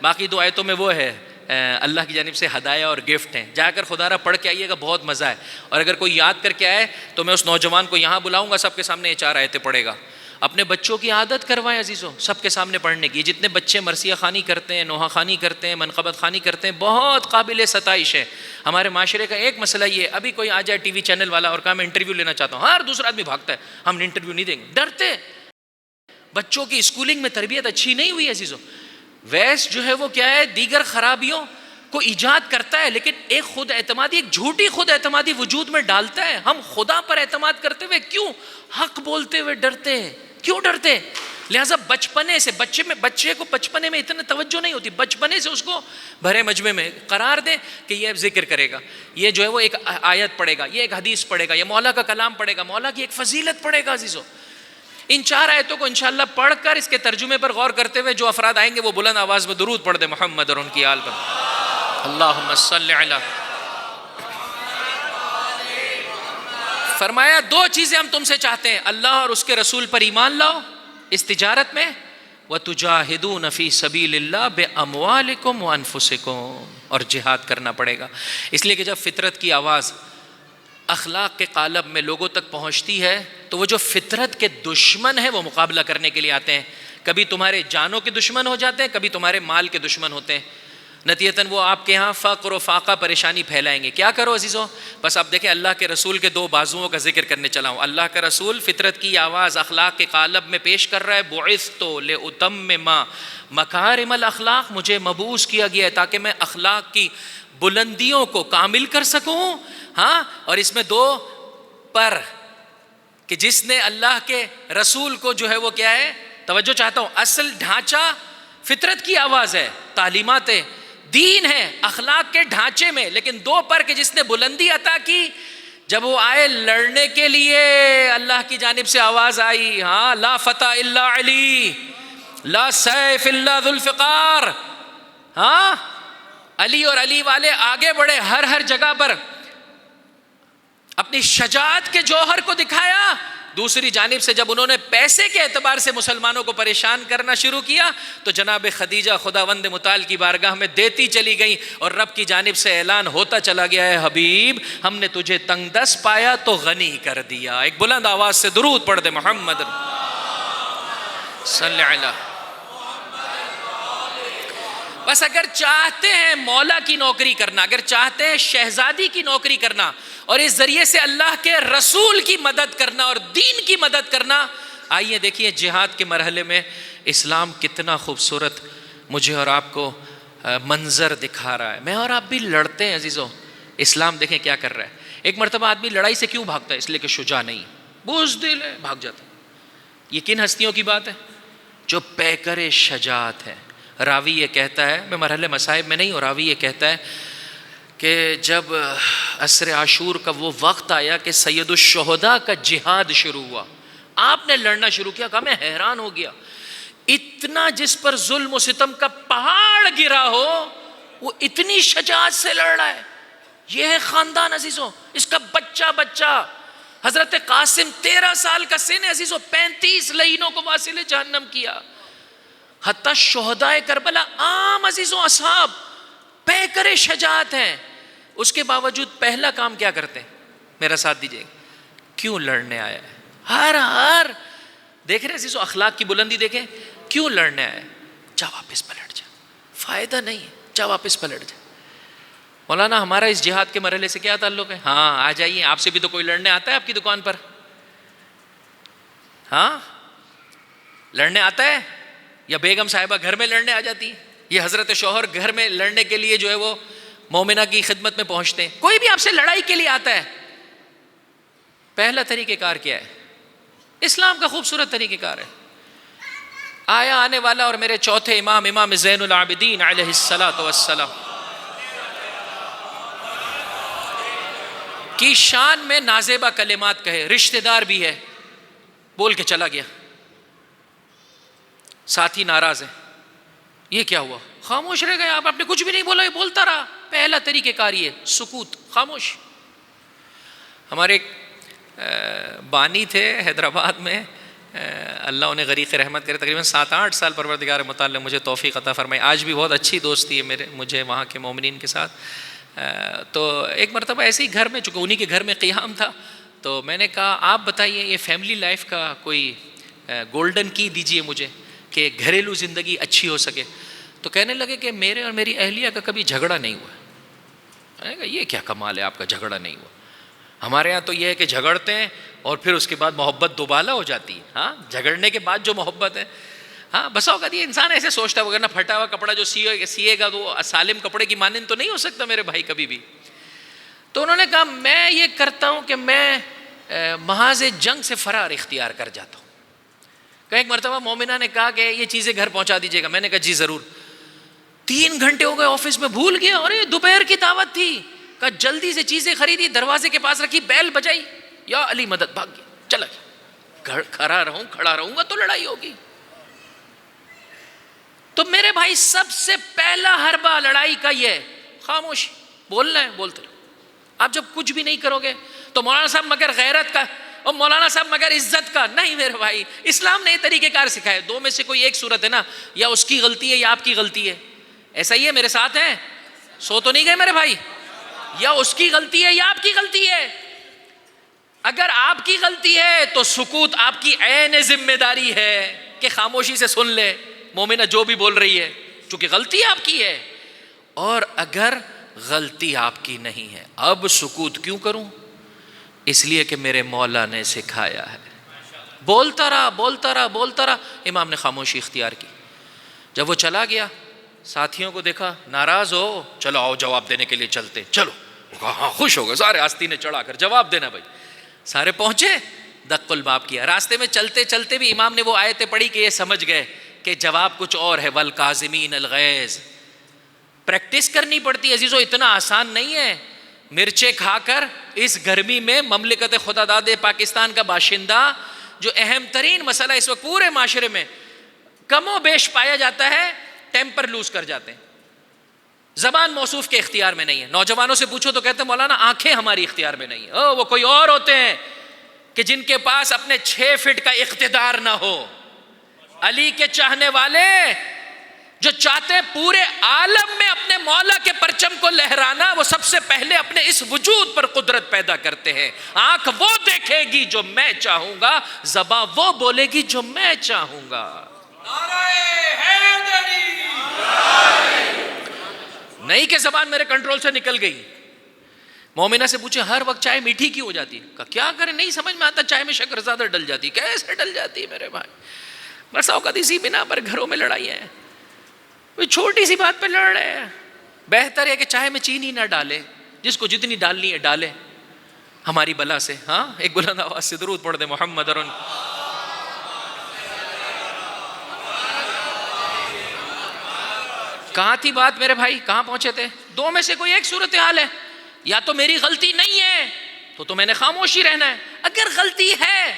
باقی 2 آیتوں میں وہ ہے اللہ کی جانب سے ہدایہ اور گفٹ ہیں، جا کر خدا را پڑھ کے آئیے گا، بہت مزہ ہے۔ اور اگر کوئی یاد کر کے آئے تو میں اس نوجوان کو یہاں بلاؤں گا، سب کے سامنے یہ 4 آیتیں پڑھے گا۔ اپنے بچوں کی عادت کروائیں عزیزوں سب کے سامنے پڑھنے کی۔ جتنے بچے مرثیہ خوانی کرتے ہیں، نوحہ خوانی کرتے ہیں، منقبت خوانی کرتے ہیں، بہت قابل ستائش ہے۔ ہمارے معاشرے کا ایک مسئلہ یہ ہے، ابھی کوئی آ جائے ٹی وی چینل والا اور کہا میں انٹرویو لینا چاہتا ہوں، ہر دوسرا آدمی بھاگتا ہے ہم انٹرویو نہیں دیں گے، ڈرتے۔ بچوں کی اسکولنگ میں تربیت اچھی نہیں ہوئی عزیزوں۔ ویس جو ہے وہ کیا ہے، دیگر خرابیوں کو ایجاد کرتا ہے، لیکن ایک خود اعتمادی، ایک جھوٹی خود اعتمادی وجود میں ڈالتا ہے۔ ہم خدا پر اعتماد کرتے ہوئے کیوں حق بولتے ہوئے ڈرتے ہیں؟ کیوں ڈرتے؟ لہٰذا بچپنے سے بچے کو بچپنے میں اتنا توجہ نہیں ہوتی، بچپنے سے اس کو بھرے مجمع میں قرار دیں کہ یہ ذکر کرے گا، یہ جو ہے وہ ایک آیت پڑھے گا، یہ ایک حدیث پڑھے گا، یہ مولا کا کلام پڑھے گا، مولا کی ایک فضیلت پڑھے گا عزیزو۔ ان 4 آیتوں کو انشاءاللہ پڑھ کر اس کے ترجمے پر غور کرتے ہوئے جو افراد آئیں گے وہ بلند آواز میں درود پڑھ دیں محمد اور ان کی آل پر۔ اللہم صلی علی۔ فرمایا 2 چیزیں ہم تم سے چاہتے ہیں، اللہ اور اس کے رسول پر ایمان لاؤ اس تجارت میں، وَتُجَاهِدُونَ فِي سَبِيلِ اللَّهِ بِأَمْوَالِكُمْ وَأَنفُسِكُمْ، اور جہاد کرنا پڑے گا۔ اس لیے کہ جب فطرت کی آواز اخلاق کے قالب میں لوگوں تک پہنچتی ہے تو وہ جو فطرت کے دشمن ہیں وہ مقابلہ کرنے کے لیے آتے ہیں، کبھی تمہارے جانوں کے دشمن ہو جاتے ہیں، کبھی تمہارے مال کے دشمن ہوتے ہیں۔ نتیجتاً وہ آپ کے ہاں فقر و فاقہ پریشانی پھیلائیں گے۔ کیا کرو عزیزو؟ بس آپ دیکھیں اللہ کے رسول کے 2 بازوؤں کا ذکر کرنے چلا ہوں۔ اللہ کا رسول فطرت کی آواز اخلاق کے قالب میں پیش کر رہا ہے، بعثت لأتمم مکارم الاخلاق، مجھے مبعوث کیا گیا ہے تاکہ میں اخلاق کی بلندیوں کو کامل کر سکوں۔ ہاں، اور اس میں 2 پر کہ جس نے اللہ کے رسول کو جو ہے وہ کیا ہے، توجہ چاہتا ہوں، اصل ڈھانچہ فطرت کی آواز ہے، تعلیمات دین ہے اخلاق کے ڈھانچے میں، لیکن 2 پر کہ جس نے بلندی عطا کی، جب وہ آئے لڑنے کے لیے اللہ کی جانب سے آواز آئی، ہاں، لا فتح الا علی، لا سیف الا ذو الفقار۔ ہاں، علی اور علی والے آگے بڑھے، ہر جگہ پر اپنی شجاعت کے جوہر کو دکھایا۔ دوسری جانب سے جب انہوں نے پیسے کے اعتبار سے مسلمانوں کو پریشان کرنا شروع کیا تو جناب خدیجہ خداوند متعال کی بارگاہ میں دیتی چلی گئیں، اور رب کی جانب سے اعلان ہوتا چلا گیا ہے، حبیب ہم نے تجھے تنگ دست پایا تو غنی کر دیا۔ ایک بلند آواز سے درود پڑھ دے محمد صلی اللہ۔ بس اگر چاہتے ہیں مولا کی نوکری کرنا، اگر چاہتے ہیں شہزادی کی نوکری کرنا اور اس ذریعے سے اللہ کے رسول کی مدد کرنا اور دین کی مدد کرنا، آئیے دیکھیے جہاد کے مرحلے میں اسلام کتنا خوبصورت مجھے اور آپ کو منظر دکھا رہا ہے۔ میں اور آپ بھی لڑتے ہیں عزیزو، اسلام دیکھیں کیا کر رہا ہے۔ ایک مرتبہ آدمی لڑائی سے کیوں بھاگتا ہے؟ اس لیے کہ شجاع نہیں، بزدل ہے، بھاگ جاتا ہے۔ یہ کن ہستیوں کی بات ہے؟ جو پیکر شجاعت ہے۔ راوی یہ کہتا ہے، میں مرحلے مصائب میں نہیں ہوں، راوی یہ کہتا ہے کہ جب عصر عاشور کا وہ وقت آیا کہ سید الشہداء کا جہاد شروع ہوا، آپ نے لڑنا شروع کیا، کہا میں حیران ہو گیا، اتنا جس پر ظلم و ستم کا پہاڑ گرا ہو وہ اتنی شجاعت سے لڑ رہا ہے۔ یہ ہے خاندان عزیزوں، اس کا بچہ حضرت قاسم 13 سال کا سن ہے عزیزوں، 35 لعینوں کو واصل جہنم کیا۔ حتیٰ شہدائے کربلا عام عزیزوں اصحاب پیکر شجاعت ہیں، اس کے باوجود پہلا کام کیا کرتے ہیں؟ میرا ساتھ دیجئے، کیوں لڑنے آیا ہے؟ ہر دیکھ رہے ہیں عزیزوں اخلاق کی بلندی دیکھیں، کیوں لڑنے آیا ہے؟ جا واپس پلٹ جا، فائدہ نہیں ہے، جا واپس پلٹ جا۔ مولانا ہمارا اس جہاد کے مرحلے سے کیا تعلق ہے؟ ہاں آ جائیے، آپ سے بھی تو کوئی لڑنے آتا ہے آپ کی دکان پر؟ ہاں لڑنے آتا ہے؟ یا بیگم صاحبہ گھر میں لڑنے آ جاتی ہے؟ یہ حضرت شوہر گھر میں لڑنے کے لیے جو ہے وہ مومنہ کی خدمت میں پہنچتے ہیں؟ کوئی بھی آپ سے لڑائی کے لیے آتا ہے، پہلا طریقہ کار کیا ہے؟ اسلام کا خوبصورت طریقہ کار ہے۔ آیا آنے والا اور میرے چوتھے امام زین العابدین علیہ الصلاۃ والسلام کی شان میں نازیبہ کلمات کہے، رشتہ دار بھی ہے، بول کے چلا گیا، ساتھی ناراض ہے، یہ کیا ہوا؟ خاموش رہ گئے، آپ نے کچھ بھی نہیں بولا، یہ بولتا رہا۔ پہلا طریقہ کار یہ سکوت، خاموش۔ ہمارے ایک بانی تھے حیدرآباد میں، اللہ انہیں غریق رحمت کرے، تقریباً 7-8 سال پروردگار متعال مجھے توفیق عطا فرمائی، آج بھی بہت اچھی دوستی ہے مجھے وہاں کے مومنین کے ساتھ۔ تو ایک مرتبہ ایسے ہی گھر میں، چونکہ انہی کے گھر میں قیام تھا، تو میں نے کہا آپ بتائیے یہ فیملی لائف کا کوئی گولڈن کی دیجئے مجھے کہ گھریلو زندگی اچھی ہو سکے۔ تو کہنے لگے کہ میرے اور میری اہلیہ کا کبھی جھگڑا نہیں ہوا۔ میں نے کہا یہ کیا کمال ہے آپ کا، جھگڑا نہیں ہوا؟ ہمارے ہاں تو یہ ہے کہ جھگڑتے ہیں اور پھر اس کے بعد محبت دوبالا ہو جاتی ہے۔ ہاں جھگڑنے کے بعد جو محبت ہے، ہاں بسا اوقات یہ انسان ایسے سوچتا ہے، وغیرہ پھٹا ہوا کپڑا جو سیے گا تو وہ سالم کپڑے کی مانند تو نہیں ہو سکتا میرے بھائی کبھی بھی۔ تو انہوں نے کہا میں یہ کرتا ہوں کہ میں محاذ جنگ سے فرار اختیار کر جاتا ہوں۔ کہ ایک مرتبہ مومنہ نے کہا کہ یہ چیزیں گھر پہنچا دیجیے گا، میں نے کہا جی ضرور۔ 3 گھنٹے ہو گئے آفس میں، بھول گیا، اور یہ دوپہر کی دعوت تھی، کہا جلدی سے چیزیں خریدی، دروازے کے پاس رکھی، بیل بجائی، یا علی مدد، بھاگ گیا، چلا گیا۔ کھڑا رہوں گا تو لڑائی ہوگی۔ تو میرے بھائی سب سے پہلا حربہ لڑائی کا یہ ہے، خاموش، بولنا ہے بولتے رہو۔ آپ جب کچھ بھی نہیں کرو گے تو مولانا صاحب مگر غیرت کا، اور مولانا صاحب مگر عزت کا، نہیں میرے بھائی، اسلام نے یہ طریقہ کار سکھائے۔ دو میں سے کوئی ایک صورت ہے نا، یا اس کی غلطی ہے یا آپ کی غلطی ہے۔ ایسا ہی ہے، میرے ساتھ ہیں؟ سو تو نہیں گئے میرے بھائی؟ یا اس کی غلطی ہے یا آپ کی غلطی ہے۔ اگر آپ کی غلطی ہے تو سکوت آپ کی عین ذمہ داری ہے کہ خاموشی سے سن لے مومنہ جو بھی بول رہی ہے، چونکہ غلطی آپ کی ہے۔ اور اگر غلطی آپ کی نہیں ہے، اب سکوت کیوں کروں؟ اس لیے کہ میرے مولا نے سکھایا ہے۔ بولتا رہا، امام نے خاموشی اختیار کی۔ جب وہ چلا گیا، ساتھیوں کو دیکھا ناراض ہو، چلو آؤ جواب دینے کے لیے چلتے، چلو۔ ہاں خوش ہو گئے سارے، آستین نے چڑھا کر جواب دینا بھائی۔ سارے پہنچے، دق الباب کیا۔ راستے میں چلتے چلتے بھی امام نے وہ آیتیں پڑھی کہ یہ سمجھ گئے کہ جواب کچھ اور ہے، والکاظمین الغیظ۔ پریکٹس کرنی پڑتی ہے عزیزو، اتنا آسان نہیں ہے۔ مرچیں کھا کر اس گرمی میں مملکت خدا داد پاکستان کا باشندہ، جو اہم ترین مسئلہ اس وقت پورے معاشرے میں کم و بیش پایا جاتا ہے، ٹیمپر لوز کر جاتے ہیں۔ زبان موصوف کے اختیار میں نہیں ہے۔ نوجوانوں سے پوچھو تو کہتے ہیں مولانا آنکھیں ہماری اختیار میں نہیں ہیں۔ وہ کوئی اور ہوتے ہیں کہ جن کے پاس اپنے 6 فٹ کا اقتدار نہ ہو۔ علی کے چاہنے والے جو چاہتے ہیں پورے عالم میں اپنے مولا کے پرچم کو لہرانا، وہ سب سے پہلے اپنے اس وجود پر قدرت پیدا کرتے ہیں۔ آنکھ وہ دیکھے گی جو میں چاہوں گا، زبان وہ بولے گی جو میں چاہوں گا۔ نہیں کہ زبان میرے کنٹرول سے نکل گئی۔ مومنہ سے پوچھے ہر وقت چائے میٹھی کیوں ہو جاتی ہے؟ کہا کیا کریں، نہیں سمجھ میں آتا، چائے میں شکر زیادہ ڈل جاتی۔ کیسے ڈل جاتی ہے میرے بھائی؟ بس اوقات اسی بنا پر گھروں میں لڑائی ہے، چھوٹی سی بات پہ لڑ رہے ہیں۔ بہتر ہے کہ چائے میں چینی نہ ڈالے، جس کو جتنی ڈالنی ہے ڈالے، ہماری بلا سے۔ ہاں ایک بلند آواز سے درود پڑھ دے محمد ارن۔ کہاں تھی بات میرے بھائی، کہاں پہنچے تھے؟ دو میں سے کوئی ایک صورتحال ہے، یا تو میری غلطی نہیں ہے تو میں نے خاموشی رہنا ہے، اگر غلطی ہے،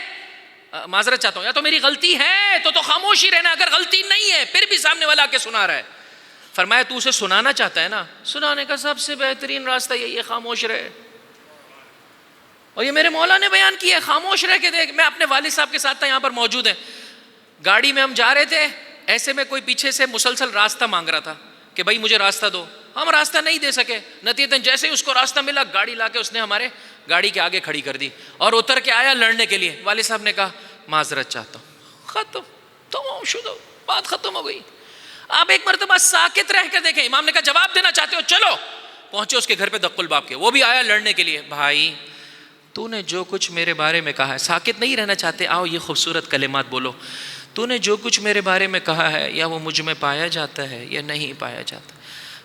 معذرت چاہتا ہوں، یا تو میری غلطی ہے تو خاموشی رہنا، اگر غلطی نہیں ہے پھر بھی سامنے والا کے سنا رہا ہے۔ فرمایا تو اسے سنانا چاہتا ہے نا، سنانے کا سب سے بہترین راستہ یہی ہے، خاموش رہے۔ اور یہ میرے مولا نے بیان کیا ہے، خاموش رہ کے دیکھ۔ میں اپنے والد صاحب کے ساتھ تھا، یہاں پر موجود ہیں، گاڑی میں ہم جا رہے تھے، ایسے میں کوئی پیچھے سے مسلسل راستہ مانگ رہا تھا کہ بھائی مجھے راستہ دو، ہم راستہ نہیں دے سکے، نتیجتاً جیسے ہی اس کو راستہ ملا گاڑی لا کے اس نے ہمارے گاڑی کے آگے کھڑی کر دی اور اتر کے آیا لڑنے کے لیے. والد صاحب نے کہا معذرت چاہتا ہوں، ختم، تمام شدہ، بات ختم ہو گئی. آپ ایک مرتبہ ساکت رہ کر دیکھیں. امام نے کہا جواب دینا چاہتے ہو چلو. پہنچے اس کے گھر پہ دق الباب کے، وہ بھی آیا لڑنے کے لیے. بھائی تو نے جو کچھ میرے بارے میں کہا ہے، ساکت نہیں رہنا چاہتے، آؤ یہ خوبصورت کلمات بولو. تو نے جو کچھ میرے بارے میں کہا ہے یا وہ مجھ میں پایا جاتا ہے یا نہیں پایا جاتا؟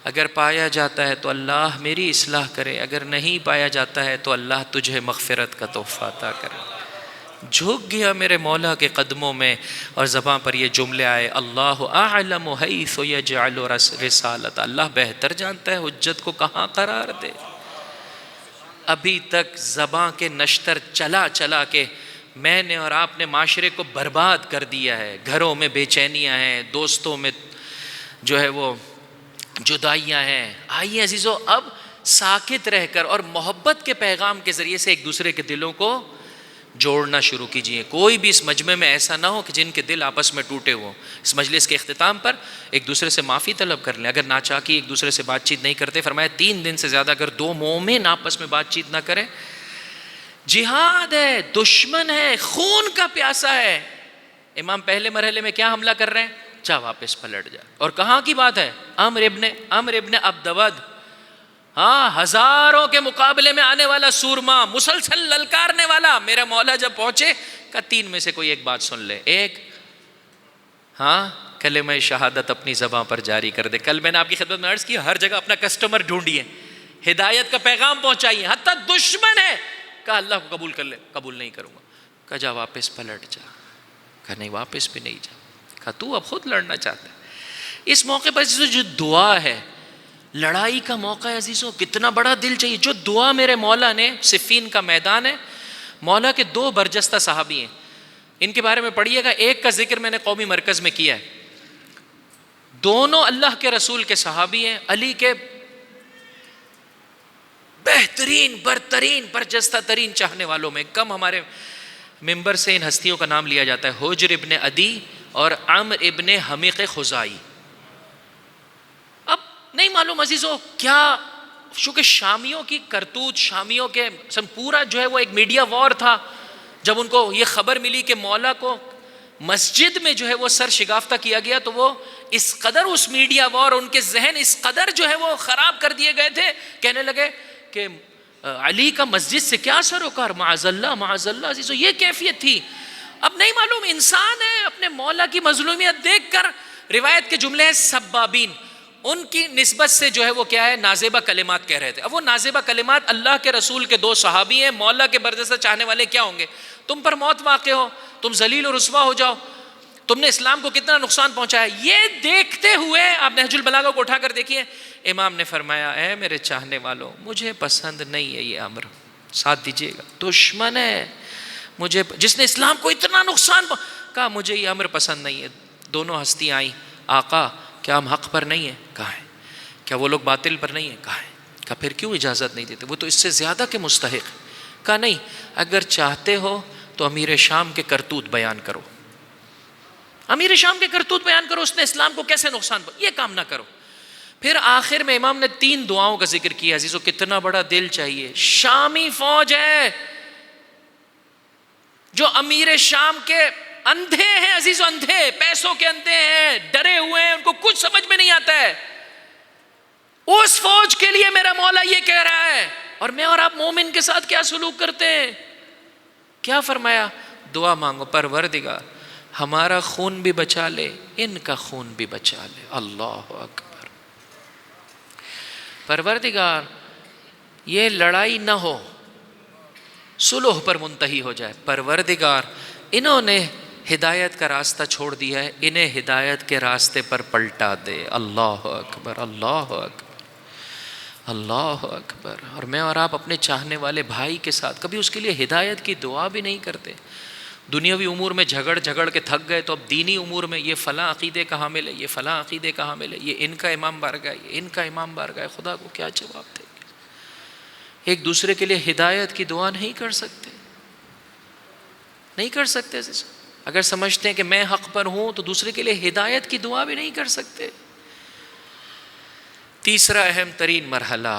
اگر پایا جاتا ہے تو اللہ میری اصلاح کرے، اگر نہیں پایا جاتا ہے تو اللہ تجھے مغفرت کا تحفہ عطا کرے. جھک گیا میرے مولا کے قدموں میں اور زباں پر یہ جملے آئے، اللہ اعلم حیث یجعل رسالت، اللہ بہتر جانتا ہے حجت کو کہاں قرار دے. ابھی تک زباں کے نشتر چلا چلا کے میں نے اور آپ نے معاشرے کو برباد کر دیا ہے. گھروں میں بے چینیاں ہیں، دوستوں میں جو ہے وہ جدائیاں ہیں. آئیے عزیزو اب ساکت رہ کر اور محبت کے پیغام کے ذریعے سے ایک دوسرے کے دلوں کو جوڑنا شروع کیجئے. کوئی بھی اس مجمع میں ایسا نہ ہو کہ جن کے دل آپس میں ٹوٹے ہوں. اس مجلس کے اختتام پر ایک دوسرے سے معافی طلب کر لیں. اگر ناچاکی ایک دوسرے سے بات چیت نہیں کرتے، فرمایا 3 دن سے زیادہ اگر 2 مومن آپس میں بات چیت نہ کریں، جہاد ہے، دشمن ہے، خون کا پیاسا ہے. امام پہلے مرحلے میں کیا حملہ کر رہے ہیں؟ جا واپس پلٹ جا. اور کہاں کی بات ہے؟ عمر ابن عبدود، ہاں، ہزاروں کے مقابلے میں آنے والا سورما، مسلسل للکارنے والا. میرا مولا جب پہنچے کہا 3 میں سے کوئی ایک بات سن لے. ایک، ہاں، کلمہ شہادت اپنی زباں پر جاری کر دے. کل میں نے آپ کی خدمت میں عرض کی ہر جگہ اپنا کسٹمر ڈھونڈیے، ہدایت کا پیغام پہنچائیے. حتیٰ دشمن ہے، کہا اللہ کو قبول کر لے. قبول نہیں کروں گا. کہا جا واپس پلٹ جا. کہا نہیں واپس بھی نہیں جا. کہا تو اب خود لڑنا چاہتا ہے. اس موقع پر جو دعا ہے، لڑائی کا موقع ہے عزیزوں، کتنا بڑا دل چاہیے. جو دعا میرے مولا نے، صفین کا میدان ہے، مولا کے 2 برجستہ صحابی ہیں، ان کے بارے میں پڑھیے گا. ایک کا ذکر میں نے قومی مرکز میں کیا ہے. دونوں اللہ کے رسول کے صحابی ہیں، علی کے بہترین برترین برجستہ ترین چاہنے والوں میں. کم ہمارے ممبر سے ان ہستیوں کا نام لیا جاتا ہے، حجر ابن عدی اور عمر ابن حمیق خزائی. اب نہیں معلوم عزیزو کیا، چونکہ شامیوں کی کرتوت، شامیوں کے پورا جو ہے وہ ایک میڈیا وار تھا. جب ان کو یہ خبر ملی کہ مولا کو مسجد میں جو ہے وہ سر شگافتہ کیا گیا، تو وہ اس قدر اس میڈیا وار، ان کے ذہن اس قدر جو ہے وہ خراب کر دیے گئے تھے، کہنے لگے کہ علی کا مسجد سے کیا سروکار، معاذ اللہ عزیزو، یہ کیفیت تھی. اب نہیں معلوم، انسان ہے، اپنے مولا کی مظلومیت دیکھ کر، روایت کے جملے ہیں سبابین، ان کی نسبت سے جو ہے وہ کیا ہے، نازیبہ کلمات کہہ رہے تھے. اب وہ نازیبہ کلمات اللہ کے رسول کے 2 صحابی ہیں، مولا کے برجستہ چاہنے والے کیا ہوں گے. تم پر موت واقع ہو، تم ذلیل و رسوا ہو جاؤ، تم نے اسلام کو کتنا نقصان پہنچایا. یہ دیکھتے ہوئے آپ نہج البلاغہ کو اٹھا کر دیکھیے، امام نے فرمایا اے میرے چاہنے والوں، مجھے پسند نہیں ہے یہ امر، ساتھ دیجیے گا، دشمن ہے مجھے، جس نے اسلام کو اتنا نقصان کہا مجھے یہ امر پسند نہیں ہے. دونوں ہستیاں آئیں، آقا کیا ہم حق پر نہیں ہیں؟ کہا ہے. کیا وہ لوگ باطل پر نہیں ہیں؟ کہا ہے. کہا پھر کیوں اجازت نہیں دیتے؟ وہ تو اس سے زیادہ کے مستحق. کہا نہیں، اگر چاہتے ہو تو امیر شام کے کرتوت بیان کرو، امیر شام کے کرتوت بیان کرو، اس نے اسلام کو کیسے نقصان یہ کام نہ کرو. پھر آخر میں امام نے 3 دعاؤں کا ذکر کیا. عزیزو کتنا بڑا دل چاہیے. شامی فوج ہے جو امیر شام کے اندھے ہیں عزیزو، اندھے، پیسوں کے اندھے ہیں، ڈرے ہوئے ہیں، ان کو کچھ سمجھ میں نہیں آتا ہے. اس فوج کے لیے میرا مولا یہ کہہ رہا ہے. اور میں اور آپ مومن کے ساتھ کیا سلوک کرتے ہیں؟ کیا فرمایا؟ دعا مانگو، پروردگار ہمارا خون بھی بچا لے، ان کا خون بھی بچا لے. اللہ اکبر. پروردگار یہ لڑائی نہ ہو، صلح پر منتہی ہو جائے. پروردگار انہوں نے ہدایت کا راستہ چھوڑ دیا ہے، انہیں ہدایت کے راستے پر پلٹا دے. اللہ اکبر، اللہ اکبر، اللہ اکبر. اور میں اور آپ اپنے چاہنے والے بھائی کے ساتھ کبھی اس کے لیے ہدایت کی دعا بھی نہیں کرتے. دنیاوی امور میں جھگڑ کے تھک گئے، تو اب دینی امور میں یہ فلاں عقیدے کا حامل ہے، یہ فلاں عقیدے کا حامل ہے، یہ ان کا امام بارگاہ، یہ ان کا امام بارگاہ. خدا کو کیا جواب دیں گے؟ ایک دوسرے کے لیے ہدایت کی دعا نہیں کر سکتے، نہیں کر سکتے. اگر سمجھتے ہیں کہ میں حق پر ہوں تو دوسرے کے لیے ہدایت کی دعا بھی نہیں کر سکتے۔ تیسرا اہم ترین مرحلہ،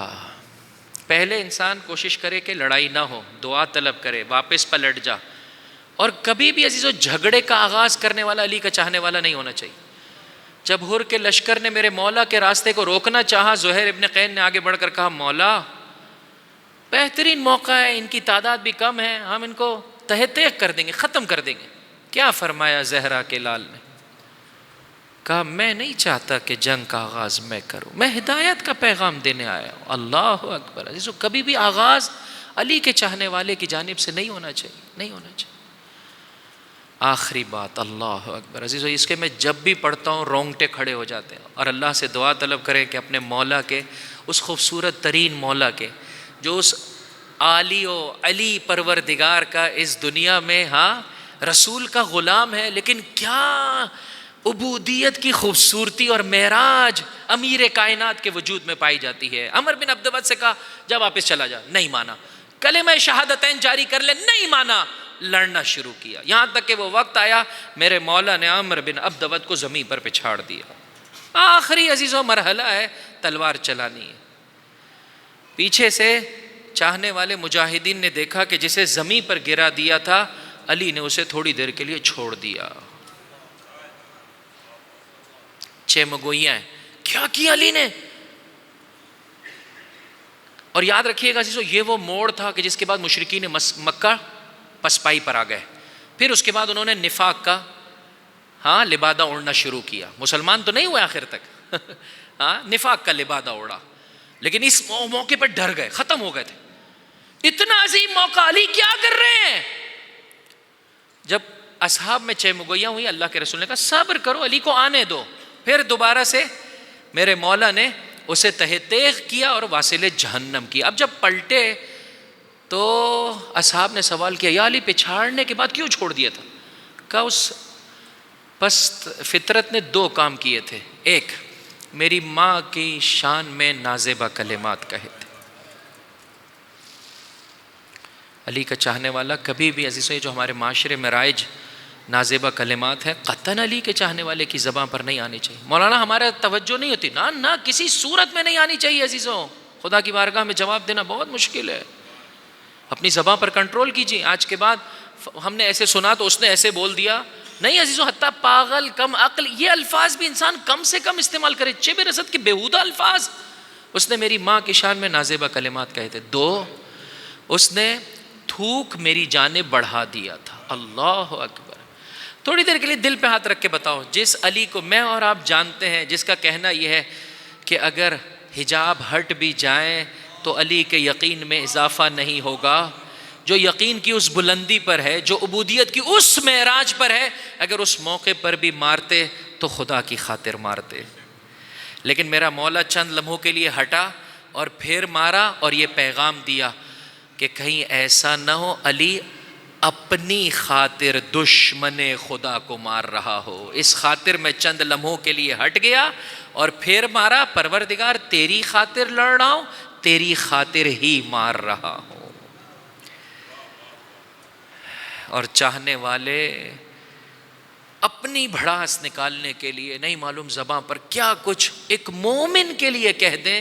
پہلے انسان کوشش کرے کہ لڑائی نہ ہو، دعا طلب کرے، واپس پلٹ جا، اور کبھی بھی عزیزو جھگڑے کا آغاز کرنے والا علی کا چاہنے والا نہیں ہونا چاہیے۔ جب حر کے لشکر نے میرے مولا کے راستے کو روکنا چاہا، زہیر ابن قین نے آگے بڑھ کر کہا مولا بہترین موقع ہے، ان کی تعداد بھی کم ہے، ہم ان کو تہہ تیغ کر دیں گے، ختم کر دیں گے۔ کیا فرمایا زہرا کے لال نے؟ کہا میں نہیں چاہتا کہ جنگ کا آغاز میں کروں، میں ہدایت کا پیغام دینے آیا ہوں۔ اللہ اکبر عزیزو، کبھی بھی آغاز علی کے چاہنے والے کی جانب سے نہیں ہونا چاہیے، نہیں ہونا چاہیے۔ آخری بات، اللہ اکبر عزیزو، اس کے میں جب بھی پڑھتا ہوں رونگٹے کھڑے ہو جاتے ہیں، اور اللہ سے دعا طلب کریں کہ اپنے مولا کے، اس خوبصورت ترین مولا کے، جو اس عالی و علی پروردگار کا اس دنیا میں رسول کا غلام ہے، لیکن کیا عبودیت کی خوبصورتی اور معراج امیر کائنات کے وجود میں پائی جاتی ہے۔ عمر بن عبدود سے کہا جا واپس چلا جا، نہیں مانا۔ کلمہ شہادتین جاری کر لے، نہیں مانا۔ لڑنا شروع کیا، یہاں تک کہ وہ وقت آیا میرے مولا نے عمر بن عبدود کو زمین پر پچھاڑ دیا۔ آخری عزیزو مرحلہ ہے، تلوار چلانی ہے۔ پیچھے سے چاہنے والے مجاہدین نے دیکھا کہ جسے زمین پر گرا دیا تھا، علی نے اسے تھوڑی دیر کے لیے چھوڑ دیا۔ چمگوئیاں کیا کیا علی نے؟ اور یاد رکھیے گا عزیزو، یہ وہ موڑ تھا کہ جس کے بعد مشرکین مکہ پسپائی پر آ گئے، پھر اس کے بعد انہوں نے نفاق کا لبادہ اوڑھنا شروع کیا۔ مسلمان تو نہیں ہوئے آخر تک، نفاق کا لبادہ اوڑھا، لیکن اس موقع پر ڈر گئے، ختم ہو گئے تھے۔ اتنا عظیم موقع، علی کیا کر رہے ہیں؟ جب اصحاب میں چمگوئیاں ہوئی، اللہ کے رسول نے کہا صبر کرو، علی کو آنے دو۔ پھر دوبارہ سے میرے مولا نے اسے تہہ تیغ کیا اور واصل جہنم کیا۔ اب جب پلٹے تو اصحاب نے سوال کیا یا علی پچھاڑنے کے بعد کیوں چھوڑ دیا تھا؟ کہا اس پست فطرت نے دو کام کیے تھے، ایک میری ماں کی شان میں نازیبہ کلمات کہے تھے۔ علی کا چاہنے والا کبھی بھی عزیزو، جو ہمارے معاشرے میں رائج نازیبہ کلمات ہیں، قطعاً علی کے چاہنے والے کی زبان پر نہیں آنی چاہیے۔ مولانا ہمارا توجہ نہیں ہوتی، نہ کسی صورت میں نہیں آنی چاہیے عزیزو۔ خدا کی بارگاہ میں جواب دینا بہت مشکل ہے، اپنی زبان پر کنٹرول کیجیے۔ آج کے بعد ہم نے ایسے سنا تو اس نے ایسے بول دیا، نہیں عزیزو، حتیٰ پاگل، کم عقل، یہ الفاظ بھی انسان کم سے کم استعمال کرے۔ چب رسد کے بیہودہ الفاظ۔ اس نے میری ماں کی شان میں نازیبہ کلمات کہے تھے۔ دو، اس نے تھوک میری جانب بڑھا دیا تھا۔ اللہ اکبر۔ تھوڑی دیر کے لیے دل پہ ہاتھ رکھ کے بتاؤ، جس علی کو میں اور آپ جانتے ہیں، جس کا کہنا یہ ہے کہ اگر حجاب ہٹ بھی جائیں تو علی کے یقین میں اضافہ نہیں ہوگا، جو یقین کی اس بلندی پر ہے، جو عبودیت کی اس معراج پر ہے، اگر اس موقع پر بھی مارتے تو خدا کی خاطر مارتے، لیکن میرا مولا چند لمحوں کے لیے ہٹا اور پھر مارا، اور یہ پیغام دیا کہ کہیں ایسا نہ ہو علی اپنی خاطر دشمن خدا کو مار رہا ہو۔ اس خاطر میں چند لمحوں کے لیے ہٹ گیا اور پھر مارا، پروردگار تیری خاطر لڑ رہا ہوں، تیری خاطر ہی مار رہا ہوں۔ اور چاہنے والے اپنی بھڑاس نکالنے کے لیے نہیں معلوم زباں پر کیا کچھ ایک مومن کے لیے کہہ دیں،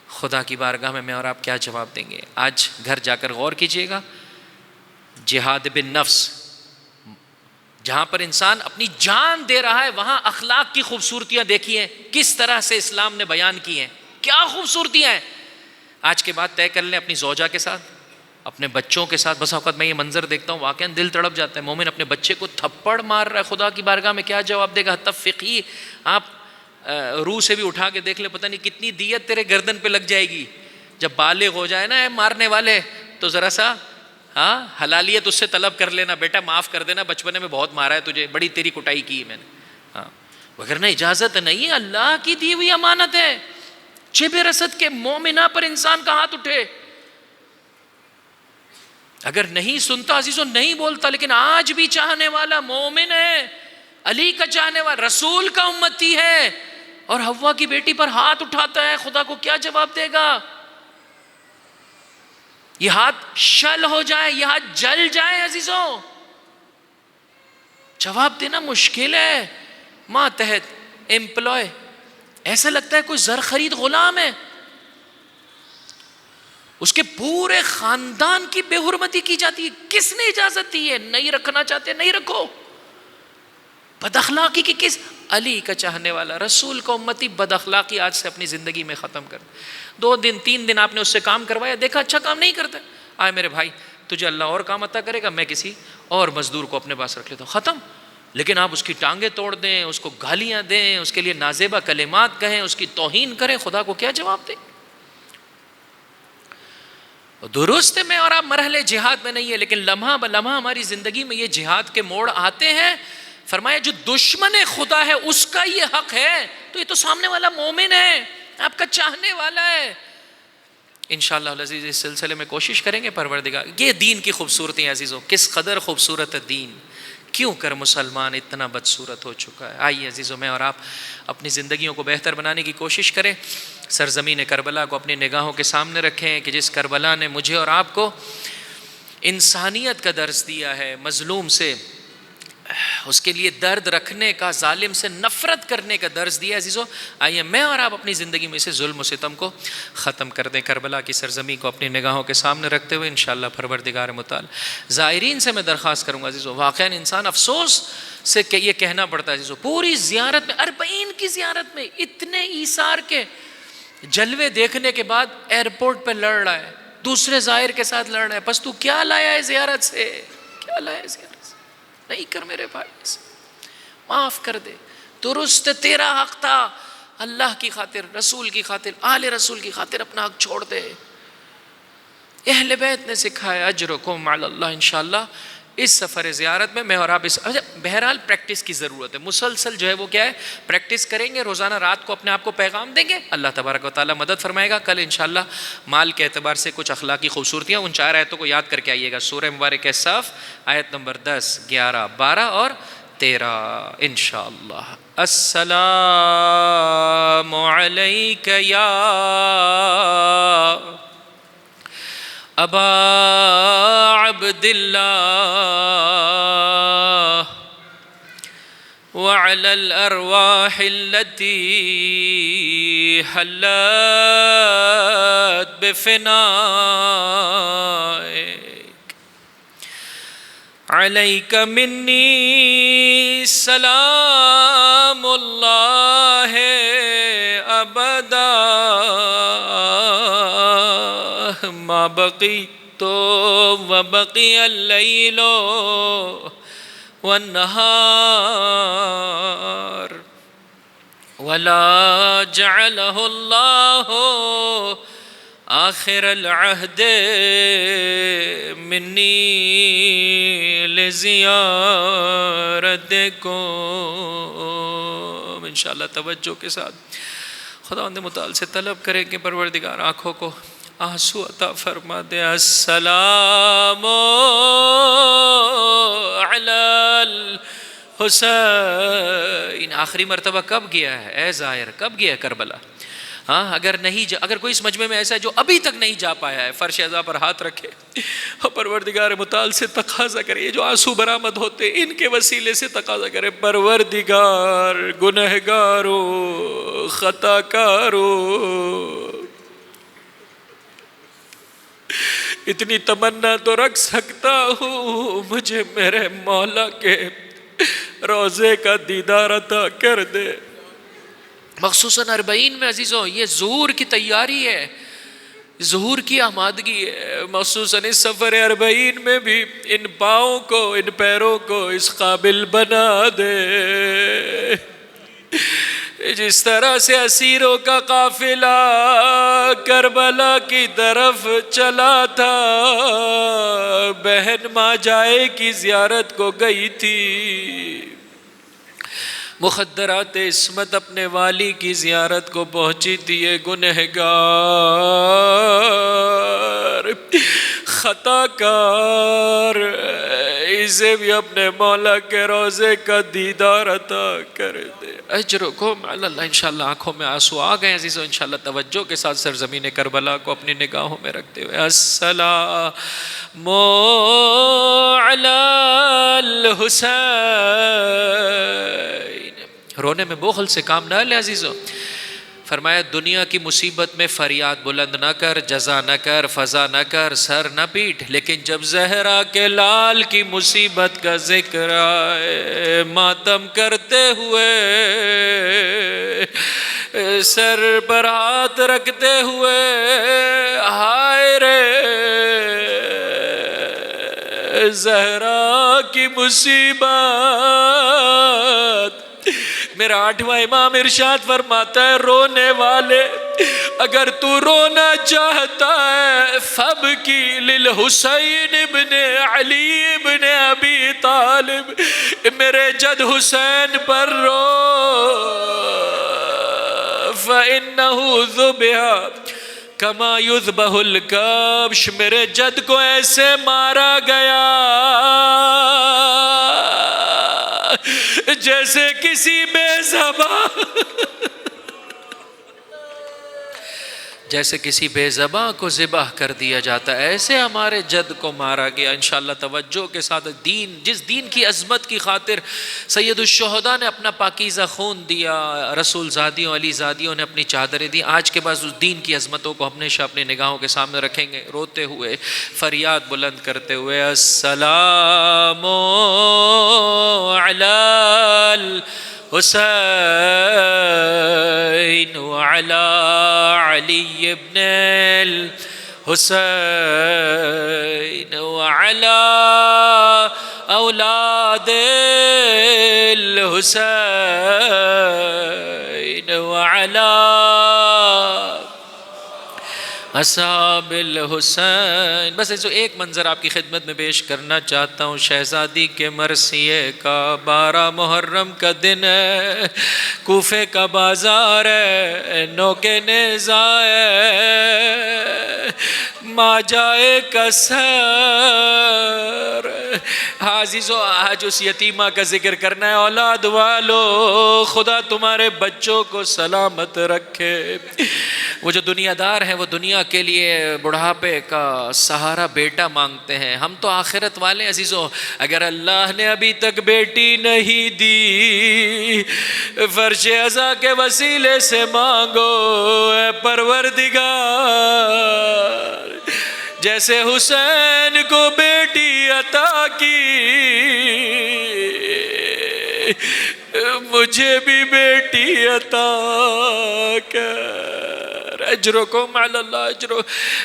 خدا کی بارگاہ میں اور آپ کیا جواب دیں گے؟ آج گھر جا کر غور کیجئے گا، جہاد بن نفس، جہاں پر انسان اپنی جان دے رہا ہے، وہاں اخلاق کی خوبصورتیاں دیکھیے کس طرح سے اسلام نے بیان کی ہیں، کیا خوبصورتیاں ہیں۔ آج کے بعد طے کر لیں اپنی زوجہ کے ساتھ، اپنے بچوں کے ساتھ۔ بس اوقات میں یہ منظر دیکھتا ہوں واقعاً دل تڑپ جاتا ہے، مومن اپنے بچے کو تھپڑ مار رہا ہے، خدا کی بارگاہ میں کیا جواب دے گا؟ حتی فقہی آپ روح سے بھی اٹھا کے دیکھ لیں، پتہ نہیں کتنی دیت تیرے گردن پہ لگ جائے گی جب بالغ ہو جائے نا مارنے والے، تو ذرا سا حلالیت اس سے طلب کر لینا، بیٹا معاف کر دینا، بچپنے میں بہت مارا ہے تجھے، بڑی تیری کٹائی کی ہے میں نے، وگرنہ اجازت نہیں ہے، اللہ کی دی ہوئی امانت ہے۔ شب رسد کے مومنہ پر انسان کا ہاتھ اٹھے، اگر نہیں سنتا عزیزو نہیں بولتا، لیکن آج بھی چاہنے والا مومن ہے، علی کا چاہنے والا، رسول کا امتی ہے، اور حوا کی بیٹی پر ہاتھ اٹھاتا ہے، خدا کو کیا جواب دے گا؟ یہ ہاتھ شل ہو جائے، یہ ہاتھ جل جائے عزیزو، جواب دینا مشکل ہے. ماتحت امپلائے، ایسا لگتا ہے کوئی زر خرید غلام ہے. اس کے پورے خاندان کی بے حرمتی کی جاتی ہے. کس نے اجازت دی ہے؟ نہیں رکھنا چاہتے نہیں رکھو. بد اخلاقی کی کس؟ علی کا چاہنے والا، رسول کا امتی، بد اخلاقی آج سے اپنی زندگی میں ختم کر. 2 دن 3 دن آپ نے اس سے کام کروایا، دیکھا اچھا کام نہیں کرتا، آئے میرے بھائی تجھے اللہ اور کام عطا کرے گا، میں کسی اور مزدور کو اپنے پاس رکھ لیتا ہوں، ختم. لیکن آپ اس کی ٹانگیں توڑ دیں، اس کو گالیاں دیں، اس کے لیے نازیبہ کلمات کہیں، اس کی توہین کریں، خدا کو کیا جواب دیں؟ درست ہے میں اور آپ مرحلے جہاد میں نہیں ہے، لیکن لمحہ بلمحہ ہماری زندگی میں یہ جہاد کے موڑ آتے ہیں. فرمایا جو دشمن خدا ہے اس کا یہ حق ہے. تو یہ تو سامنے والا مومن ہے، آپ کا چاہنے والا ہے. انشاءاللہ العزیز اس سلسلے میں کوشش کریں گے پروردگار. یہ دین کی خوبصورتی عزیزوں، کس قدر خوبصورت ہے دین، کیوں کر مسلمان اتنا بدصورت ہو چکا ہے. آئیے عزیزوں میں اور آپ اپنی زندگیوں کو بہتر بنانے کی کوشش کریں. سرزمین کربلا کو اپنی نگاہوں کے سامنے رکھیں کہ جس کربلا نے مجھے اور آپ کو انسانیت کا درس دیا ہے، مظلوم سے اس کے لیے درد رکھنے کا، ظالم سے نفرت کرنے کا درس دیا. عزیزو آئیے میں اور آپ اپنی زندگی میں سے ظلم و ستم کو ختم کر دیں. کربلا کی سرزمین کو اپنی نگاہوں کے سامنے رکھتے ہوئے انشاءاللہ پروردگار متعال. زائرین سے میں درخواست کروں گا عزیزو، واقعاً انسان افسوس سے کہ یہ کہنا پڑتا ہے عزیزو، پوری زیارت میں 40 کی زیارت میں اتنے ایثار کے جلوے دیکھنے کے بعد ایئرپورٹ پہ لڑ رہا ہے، دوسرے زائر کے ساتھ لڑ رہا ہے. بس تو کیا لایا ہے زیارت سے؟ کیا لایا ہے زیارت سے؟ نہیں کر میرے بھائی سے معاف کر دے. درست تیرا حق تھا، اللہ کی خاطر، رسول کی خاطر، آل رسول کی خاطر اپنا حق چھوڑ دے. اہل بیت نے سکھایا اجرکم علی اللہ. انشاءاللہ اس سفر زیارت میں میں اور آپ بہرحال پریکٹس کی ضرورت ہے. مسلسل جو ہے وہ کیا ہے، پریکٹس کریں گے. روزانہ رات کو اپنے آپ کو پیغام دیں گے، اللہ تبارک و تعالیٰ مدد فرمائے گا. کل انشاءاللہ مال کے اعتبار سے کچھ اخلاقی خوبصورتیاں، ان 4 آیتوں کو یاد کر کے آئیے گا. سورہ مبارک صف آیت نمبر 10، 11، 12 اور 13 انشاءاللہ. السلام علیک یا ابا عبد اللہ وعلى الأرواح التي حلت بفنائك عليك مني سلام الله أبدا ما بقيت وبقي الليل والنهار ولا جعله الله آخر العهد مني لزيارتكم. انشاءاللہ توجہ کے ساتھ خداوند متعال سے طلب کریں کہ پروردگار آنکھوں کو آنسو عطا فرما دے. السلام علی الحسین. آخری مرتبہ کب گیا ہے اے زائر، کب گیا ہے کربلا؟ ہاں اگر کوئی اس مجمع میں ایسا ہے جو ابھی تک نہیں جا پایا ہے، فرش عزا پر ہاتھ رکھے اور پروردگار متعال سے تقاضا کرے. یہ جو آنسو برآمد ہوتے ان کے وسیلے سے تقاضا کرے، پروردگار گنہگارو خطا کارو، اتنی تمنا تو رکھ سکتا ہوں، مجھے میرے مولا کے روزے کا دیدار عطا کر دے. مخصوصاً 40 میں عزیزوں یہ ظہور کی تیاری ہے، ظہور کی آمادگی ہے. مخصوصاً اس سفر 40 میں بھی ان پاؤں کو، ان پیروں کو اس قابل بنا دے جس طرح سے اسیروں کا قافلہ کربلا کی طرف چلا تھا، بہن ماں جائے کی زیارت کو گئی تھی، مخدرات عصمت اپنے والی کی زیارت کو پہنچی تھی. یہ گنہگار خطا کار اسے بھی اپنے مولا کے روضے کا دیدار عطا کر دے. اجرکم علی اللہ. انشاءاللہ آنکھوں میں آنسو آ گئے عزیزو. انشاءاللہ توجہ کے ساتھ سرزمین کربلا کو اپنی نگاہوں میں رکھتے ہوئے السلام علی الحسین. رونے میں بخل سے کام نہ لے عزیزو. فرمایا دنیا کی مصیبت میں فریاد بلند نہ کر، جزا نہ کر، فضا نہ کر، سر نہ پیٹ، لیکن جب زہرا کے لال کی مصیبت کا ذکر آئے ماتم کرتے ہوئے، سر پر ہاتھ رکھتے ہوئے، ہائے رے زہرا کی مصیبت. میرا 8واں امام ارشاد فرماتا ہے رونے والے اگر تو رونا چاہتا ہے فبکی للحسین ابن علی ابن ابی طالب، میرے جد حسین پر رو، فإنہ ذبح کما یذبح الکبش، میرے جد کو ایسے مارا گیا جیسے کسی بے زباں جیسے کسی بے زباں کو ذبح کر دیا جاتا ہے، ایسے ہمارے جد کو مارا گیا. انشاءاللہ توجہ کے ساتھ جس دین کی عظمت کی خاطر سید الشہداء نے اپنا پاکیزہ خون دیا، رسول زادیوں علی زادیوں نے اپنی چادریں دی، آج کے بعد اس دین کی عظمتوں کو ہمیشہ اپنی نگاہوں کے سامنے رکھیں گے، روتے ہوئے فریاد بلند کرتے ہوئے السلام علی الحسین وعلی علی ابن الحسین وعلی اولاد الحسین وعلی اصحاب الحسین. بس ایک منظر آپ کی خدمت میں پیش کرنا چاہتا ہوں. شہزادی کے مرثیے کا 12 محرم کا دن ہے، کوفے کا بازار ہے، نوکے نیزہ ہے، ماں جائے کا سر. عزیزو آج اس یتیمہ کا ذکر کرنا ہے. اولاد والو خدا تمہارے بچوں کو سلامت رکھے. وہ جو دنیا دار ہیں وہ دنیا کے لیے بڑھاپے کا سہارا بیٹا مانگتے ہیں، ہم تو آخرت والے. عزیزو اگر اللہ نے ابھی تک بیٹی نہیں دی فرش عزا کے وسیلے سے مانگو اے پروردگار، جیسے حسین کو بیٹی عطا کی مجھے بھی بیٹی عطا کر. اجرکم علی اللہ اجرو.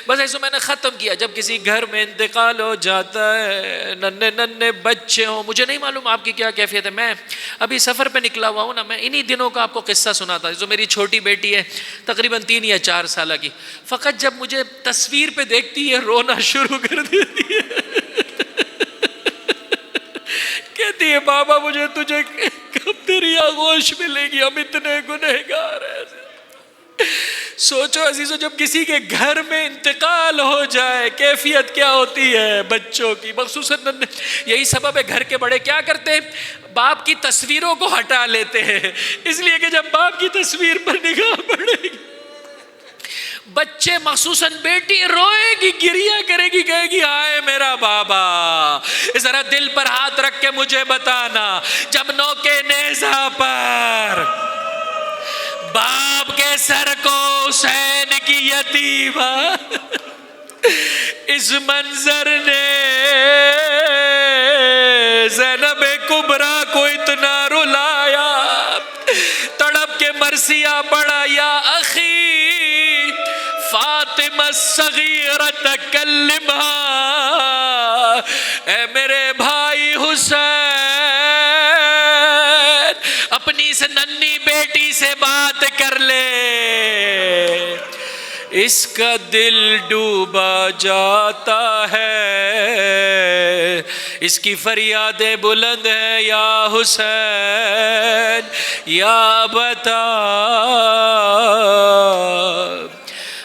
بس ایسا میں نے ختم کیا. جب کسی گھر میں انتقال ہو جاتا ہے، ننھے ننھے بچے ہوں، مجھے نہیں معلوم آپ کی کیا کیفیت ہے، میں ابھی سفر پہ نکلا ہوا ہوں نا، میں انہی دنوں کا آپ کو قصہ سناتا ہوں. جو میری چھوٹی بیٹی ہے تقریباً 3 یا 4 سالہ کی، فقط جب مجھے تصویر پہ دیکھتی ہے رونا شروع کر دیتی ہے. کہتی ہے بابا مجھے تجھے کب تیری آغوش ملے گی، ہم اتنے گنہگار ہیں. سوچو عزیزو جب کسی کے گھر میں انتقال ہو جائے کیفیت کیا ہوتی ہے بچوں کی، مخصوصاً یہی سبب ہے گھر کے بڑے کیا کرتے ہیں، باپ کی تصویروں کو ہٹا لیتے ہیں، اس لیے کہ جب باپ کی تصویر پر نگاہ پڑے گی بچے مخصوصاً بیٹی روئے گی، گریہ کرے گی، کہے گی آئے میرا بابا. ذرا دل پر ہاتھ رکھ کے مجھے بتانا، جب نوکے نیزہ پر باپ کے سر کو حسین کی یتیمہ اس منظر نے زینب کبریٰ کو اتنا رلایا، تڑپ کے مرثیہ پڑھا یا اخی فاطمہ الصغیرۃ کلمہا، اے میرے بھائی حسین اپنی اس ننھی بیٹی سے بات کر لے، اس کا دل ڈوبا جاتا ہے، اس کی فریادیں بلند ہیں یا حسین یا بتا.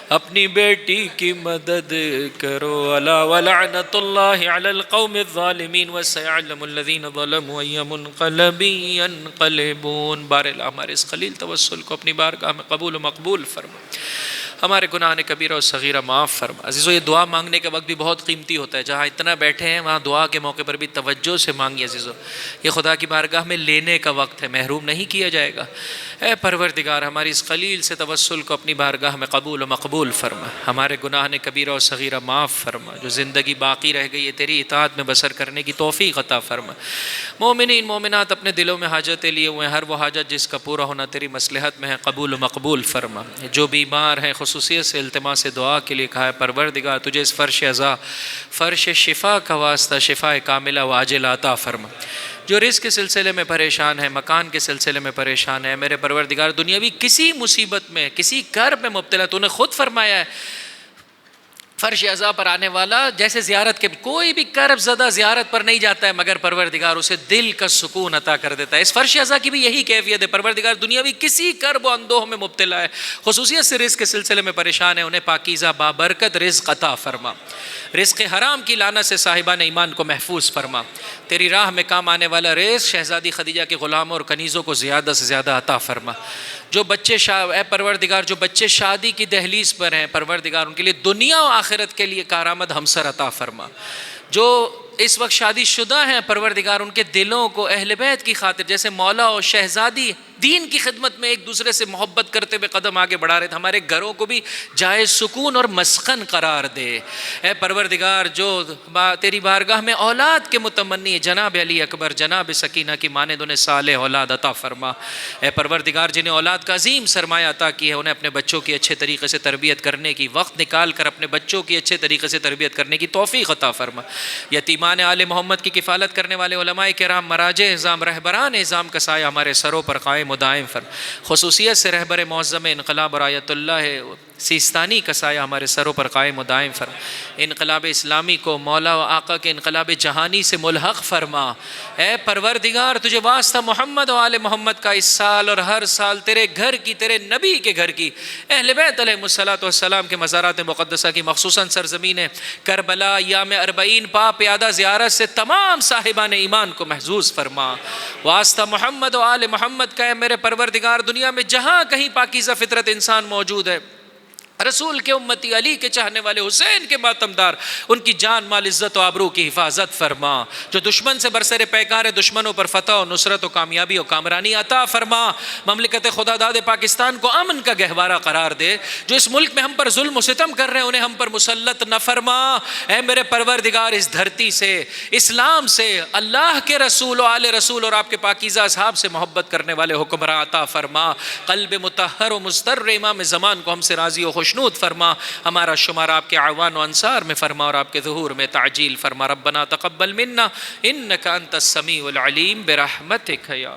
اپنی بیٹی کی مدد کرو. الا ولعنت اللہ علی القوم الظالمین وسیعلم الذین ظلموا ای منقلب ینقلبون. بار اللہ ہمارے اس خلیل توسل کو اپنی بارگاہ میں قبول و مقبول فرما. ہمارے گناہ کبیرہ و صغیرہ معاف فرما. عزیزو یہ دعا مانگنے کا وقت بھی بہت قیمتی ہوتا ہے. جہاں اتنا بیٹھے ہیں وہاں دعا کے موقع پر بھی توجہ سے مانگیے. عزیزو یہ خدا کی بارگاہ میں لینے کا وقت ہے، محروم نہیں کیا جائے گا. اے پروردگار ہماری اس خلیل سے توسل کو اپنی بارگاہ میں قبول و مقبول فرما. ہمارے گناہ کبیرہ و صغیرہ معاف فرما. جو زندگی باقی رہ گئی ہے تیری اطاعت میں بسر کرنے کی توفیق عطا فرما. مومنین مومنات اپنے دلوں میں حاجتیں لیے ہوئے ہیں، ہر وہ حاجت جس کا پورا ہونا تیری مصلحت میں ہے قبول و مقبول فرما. جو بیمار ہیں خصوصیت سے التماس دعا کے لیے کہا ہے پروردگار تجھے اس فرش عزا فرش شفا کا واسطہ شفا کاملہ و عاجلہ عطا فرما. جو رزق کے سلسلے میں پریشان ہے، مکان کے سلسلے میں پریشان ہے، میرے پروردگار دنیاوی کسی مصیبت میں کسی کرب میں مبتلا، تو نے خود فرمایا ہے فرش عزا پر آنے والا جیسے زیارت کے کوئی بھی کرب زدہ زیارت پر نہیں جاتا ہے مگر پروردگار اسے دل کا سکون عطا کر دیتا ہے. اس فرش عزا کی بھی یہی کیفیت ہے. پروردگار دنیاوی کسی کرب و اندوہ میں مبتلا ہے، خصوصیت سے رزق کے سلسلے میں پریشان ہے، انہیں پاکیزہ بابرکت رزق عطا فرما. رزق حرام کی لعنت سے صاحبان ایمان کو محفوظ فرما. تیری راہ میں کام آنے والا رزق شہزادی خدیجہ کے غلاموں اور کنیزوں کو زیادہ سے زیادہ عطا فرما. جو بچے اے پروردگار جو بچے شادی کی دہلیز پر ہیں پروردگار ان کے لیے دنیا و آخرت کے لیے کارآمد ہمسر عطا فرما. جو اس وقت شادی شدہ ہیں پروردگار ان کے دلوں کو اہل بیت کی خاطر جیسے مولا اور شہزادی دین کی خدمت میں ایک دوسرے سے محبت کرتے ہوئے قدم آگے بڑھا رہے تھے، ہمارے گھروں کو بھی جائے سکون اور مسکن قرار دے. اے پروردگار جو تیری بارگاہ میں اولاد کے متمنی جناب علی اکبر جناب سکینہ کی مانند انہیں صالح اولاد عطا فرما. اے پروردگار جنہیں اولاد کا عظیم سرمایہ عطا کی ہے انہیں اپنے بچوں کی اچھے طریقے سے تربیت کرنے کی وقت نکال کر اپنے بچوں کی اچھے طریقے سے تربیت کرنے کی توفیق عطا فرما. یتیمان آل محمد کی کفالت کرنے والے علماء کرام مراجع نظام رہبران نظام کا سایہ ہمارے سروں پر قائم و دائم فرما. خصوصیت سے رہبر معظم انقلاب اور آیت اللہ سیستانی کا سایہ ہمارے سروں پر قائم و دائم فرما. انقلاب اسلامی کو مولا و آقا کے انقلاب جہانی سے ملحق فرما. اے پروردگار تجھے واسطہ محمد و آل محمد کا اس سال اور ہر سال تیرے گھر کی تیرے نبی کے گھر کی اہل بیت علیہ الصلوۃ والسلام کے مزارات مقدسہ کی خصوصاً سرزمین کربلا ایام 40 پا پیادہ زیارت سے تمام صاحبان ایمان کو محظوظ فرما. واسطہ محمد و آل محمد کا اے میرے پروردگار دنیا میں جہاں کہیں پاکیزہ فطرت انسان موجود ہے رسول کے امتی علی کے چاہنے والے حسین کے ماتمدار ان کی جان مال عزت و آبرو کی حفاظت فرما. جو دشمن سے برسر پیکار ہے دشمنوں پر فتح و نصرت و کامیابی و کامرانی عطا فرما. مملکت خدا داد پاکستان کو امن کا گہوارہ قرار دے. جو اس ملک میں ہم پر ظلم و ستم کر رہے ہیں انہیں ہم پر مسلط نہ فرما. اے میرے پروردگار اس دھرتی سے اسلام سے اللہ کے رسول و آل رسول اور آپ کے پاکیزہ اصحاب سے محبت کرنے والے حکمراں عطا فرما. قلب مطہر و مضطر امام زمان کو ہم سے راضی و خوشنود فرما. ہمارا شمار آپ کے اعوان و انصار میں فرما اور آپ کے ظہور میں تعجیل فرما. ربنا تقبل منا انک انت السمیع العلیم برحمتک یا